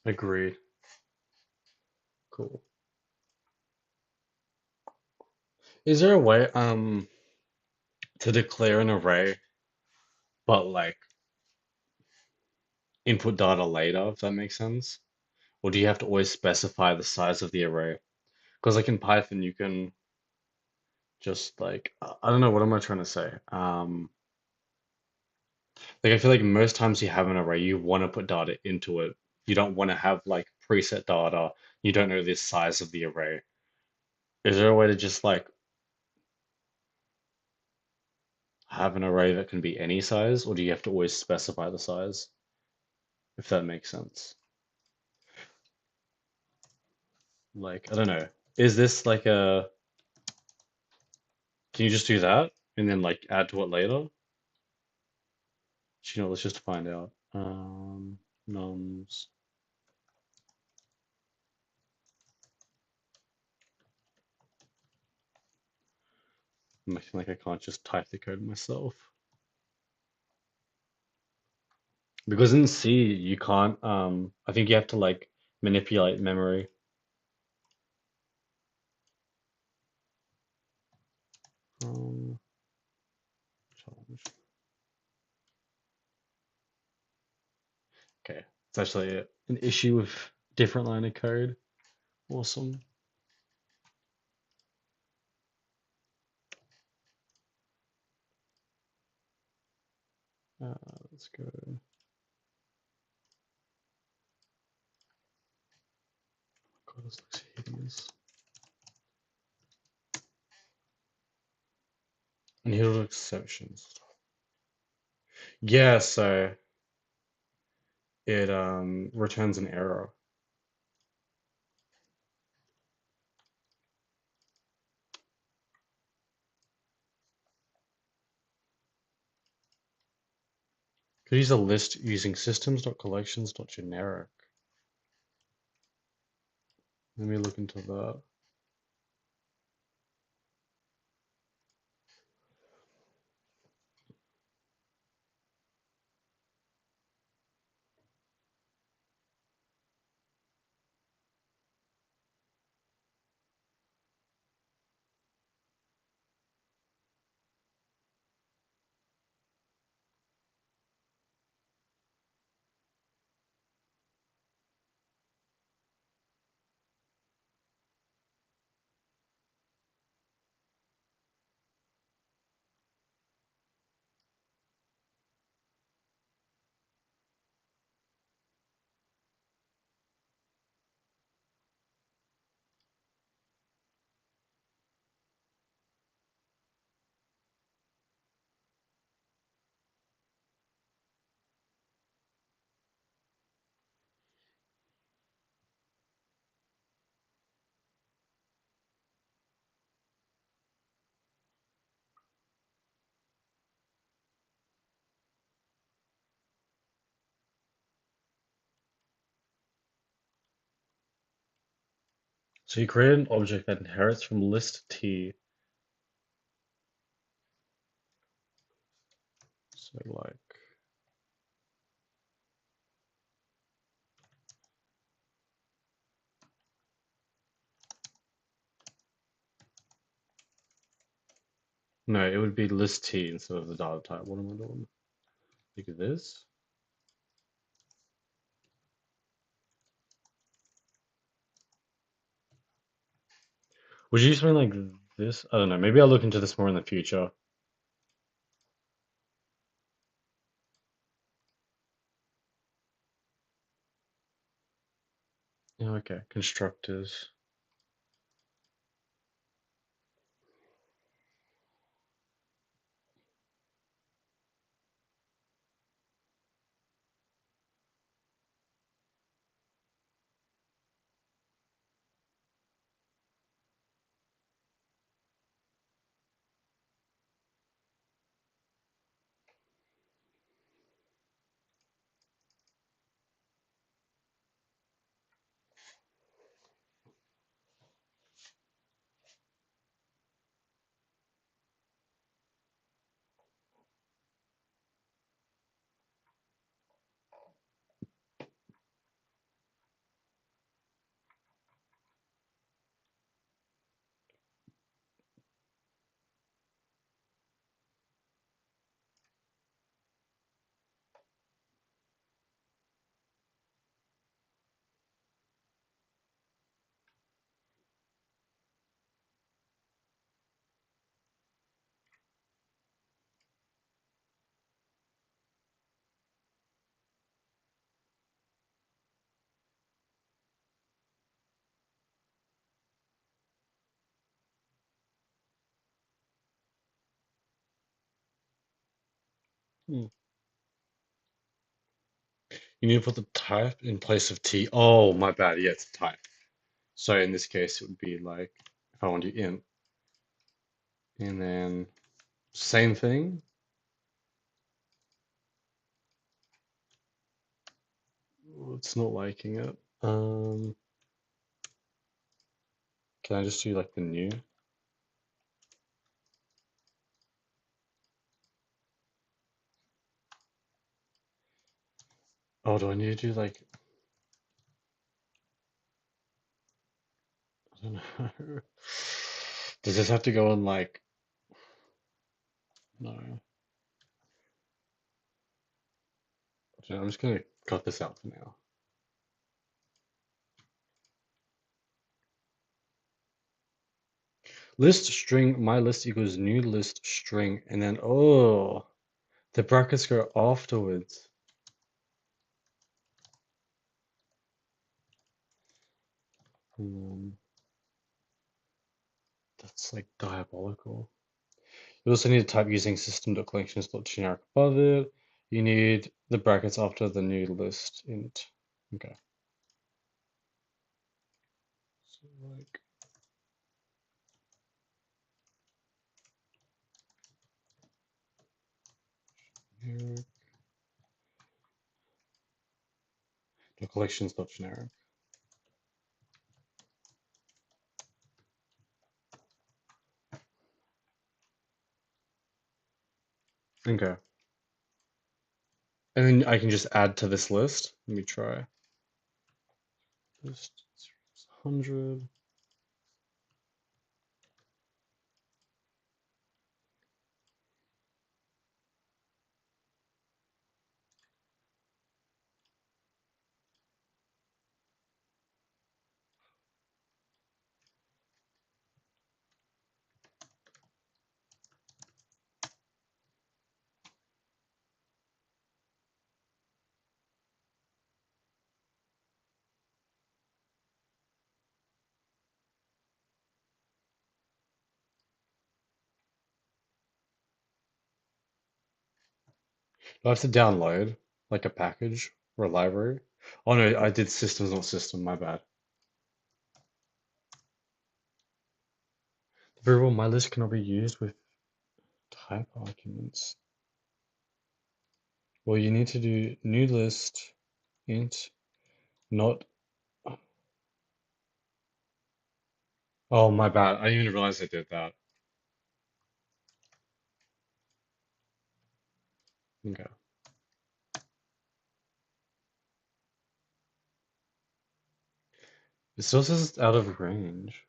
Agreed. Cool. Is there a way to declare an array but like input data later, if that makes sense? Or do you have to always specify the size of the array? Because like in Python, you can just like I don't know what am I trying to say. Like I feel like most times you have an array, you want to put data into it. You don't want to have like preset data. You don't know the size of the array. Is there a way to just like have an array that can be any size, or do you have to always specify the size? If that makes sense. Like, I don't know. Is this like a, can you just do that and then like add to it later? You know, let's just find out. Nums. I'm acting like I can't just type the code myself. Because in C, you can't, I think you have to like manipulate memory. Um, challenge. Okay, it's actually an issue with different line of code. Awesome. Uh, let's go. God, this looks hideous. And here are exceptions. Yeah, so it returns an error. Could use a list using systems.collections.generic. Let me look into that. So you create an object that inherits from list T. So like, no, it would be list T instead of the data type. What am I doing? Look at this. Would you use something like this? I don't know. Maybe I'll look into this more in the future. Yeah, okay. Constructors. Hmm. You need to put the type in place of T. Oh, my bad. Yeah, it's type. So in this case, it would be like if I want to int, and then same thing. It's not liking it. Can I just do like the new? Oh, do I need to do like, I don't know. Does this have to go on like, no. I'm just gonna cut this out for now. List string, my list equals new list string, and then, oh, the brackets go afterwards. That's like diabolical. You also need to type using system.collections.generic above it. You need the brackets after the new list int. Okay. So like here, the collections.generic. Okay. And then I can just add to this list. Let me try. List 100. Do I have to download like a package or a library? Oh no, I did systems, not system, my bad. Very well, my list cannot be used with type arguments. Well, you need to do new list int not. Oh, my bad. I didn't even realize I did that. Okay. It still says it's out of range.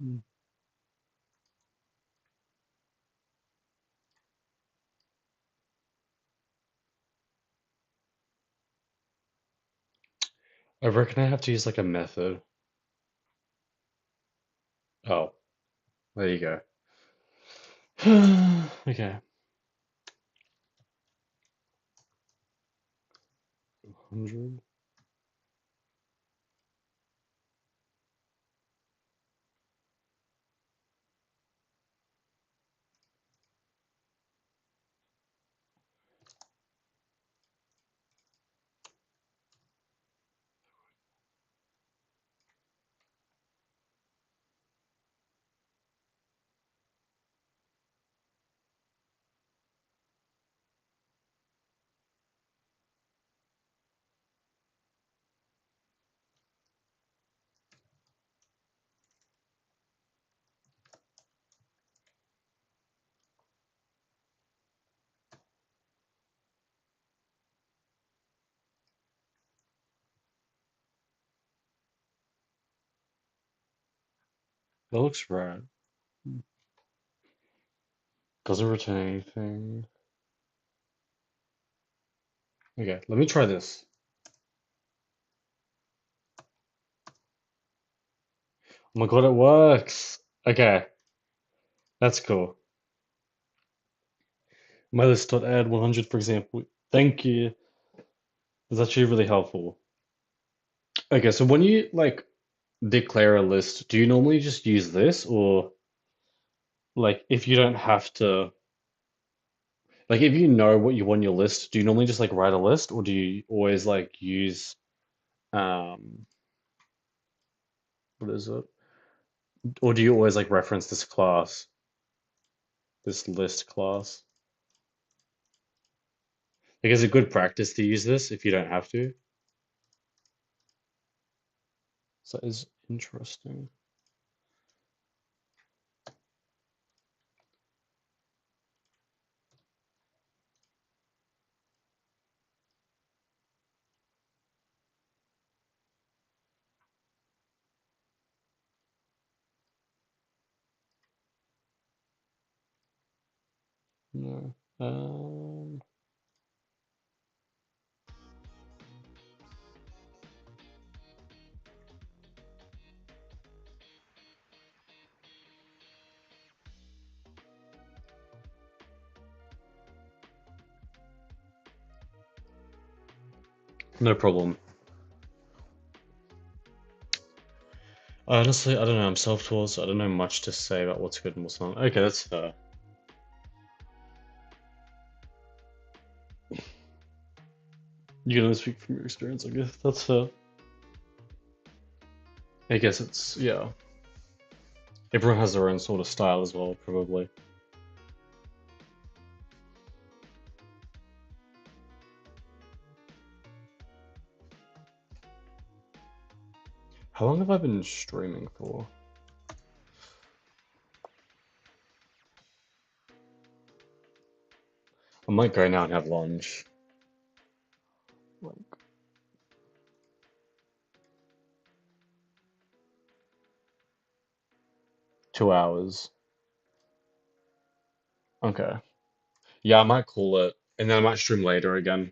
Hmm. I reckon I have to use like a method. Oh, there you go. Okay. 100. That looks right. Doesn't return anything. Okay, let me try this. Oh my god, it works. Okay, that's cool. My list.add 100, for example. Thank you. It's actually really helpful. Okay, so when you like declare a list, do you normally just use this, or like if you don't have to, like if you know what you want in your list, do you normally just like write a list, or do you always like use um what is it? Or do you always like reference this class, this list class? Like, is it good practice to use this if you don't have to? So that is interesting. No. No problem. Honestly, I don't know. I'm self-taught, so I don't know much to say about what's good and what's not. Okay, that's fair. You can only speak from your experience, I guess. That's fair. I guess it's, yeah. Everyone has their own sort of style as well, probably. How long have I been streaming for? I might go now and have lunch. Like 2 hours. Okay. Yeah, I might call it, and then I might stream later again.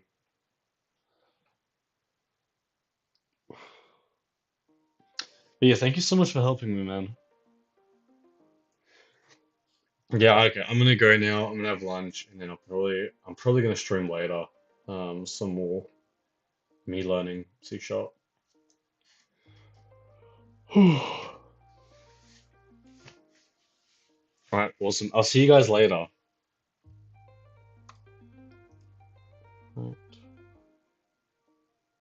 But yeah, thank you so much for helping me, man. Yeah, okay. I'm gonna go now. I'm gonna have lunch, and then I'm probably gonna stream later. Some more me learning C sharp. All right, awesome. I'll see you guys later.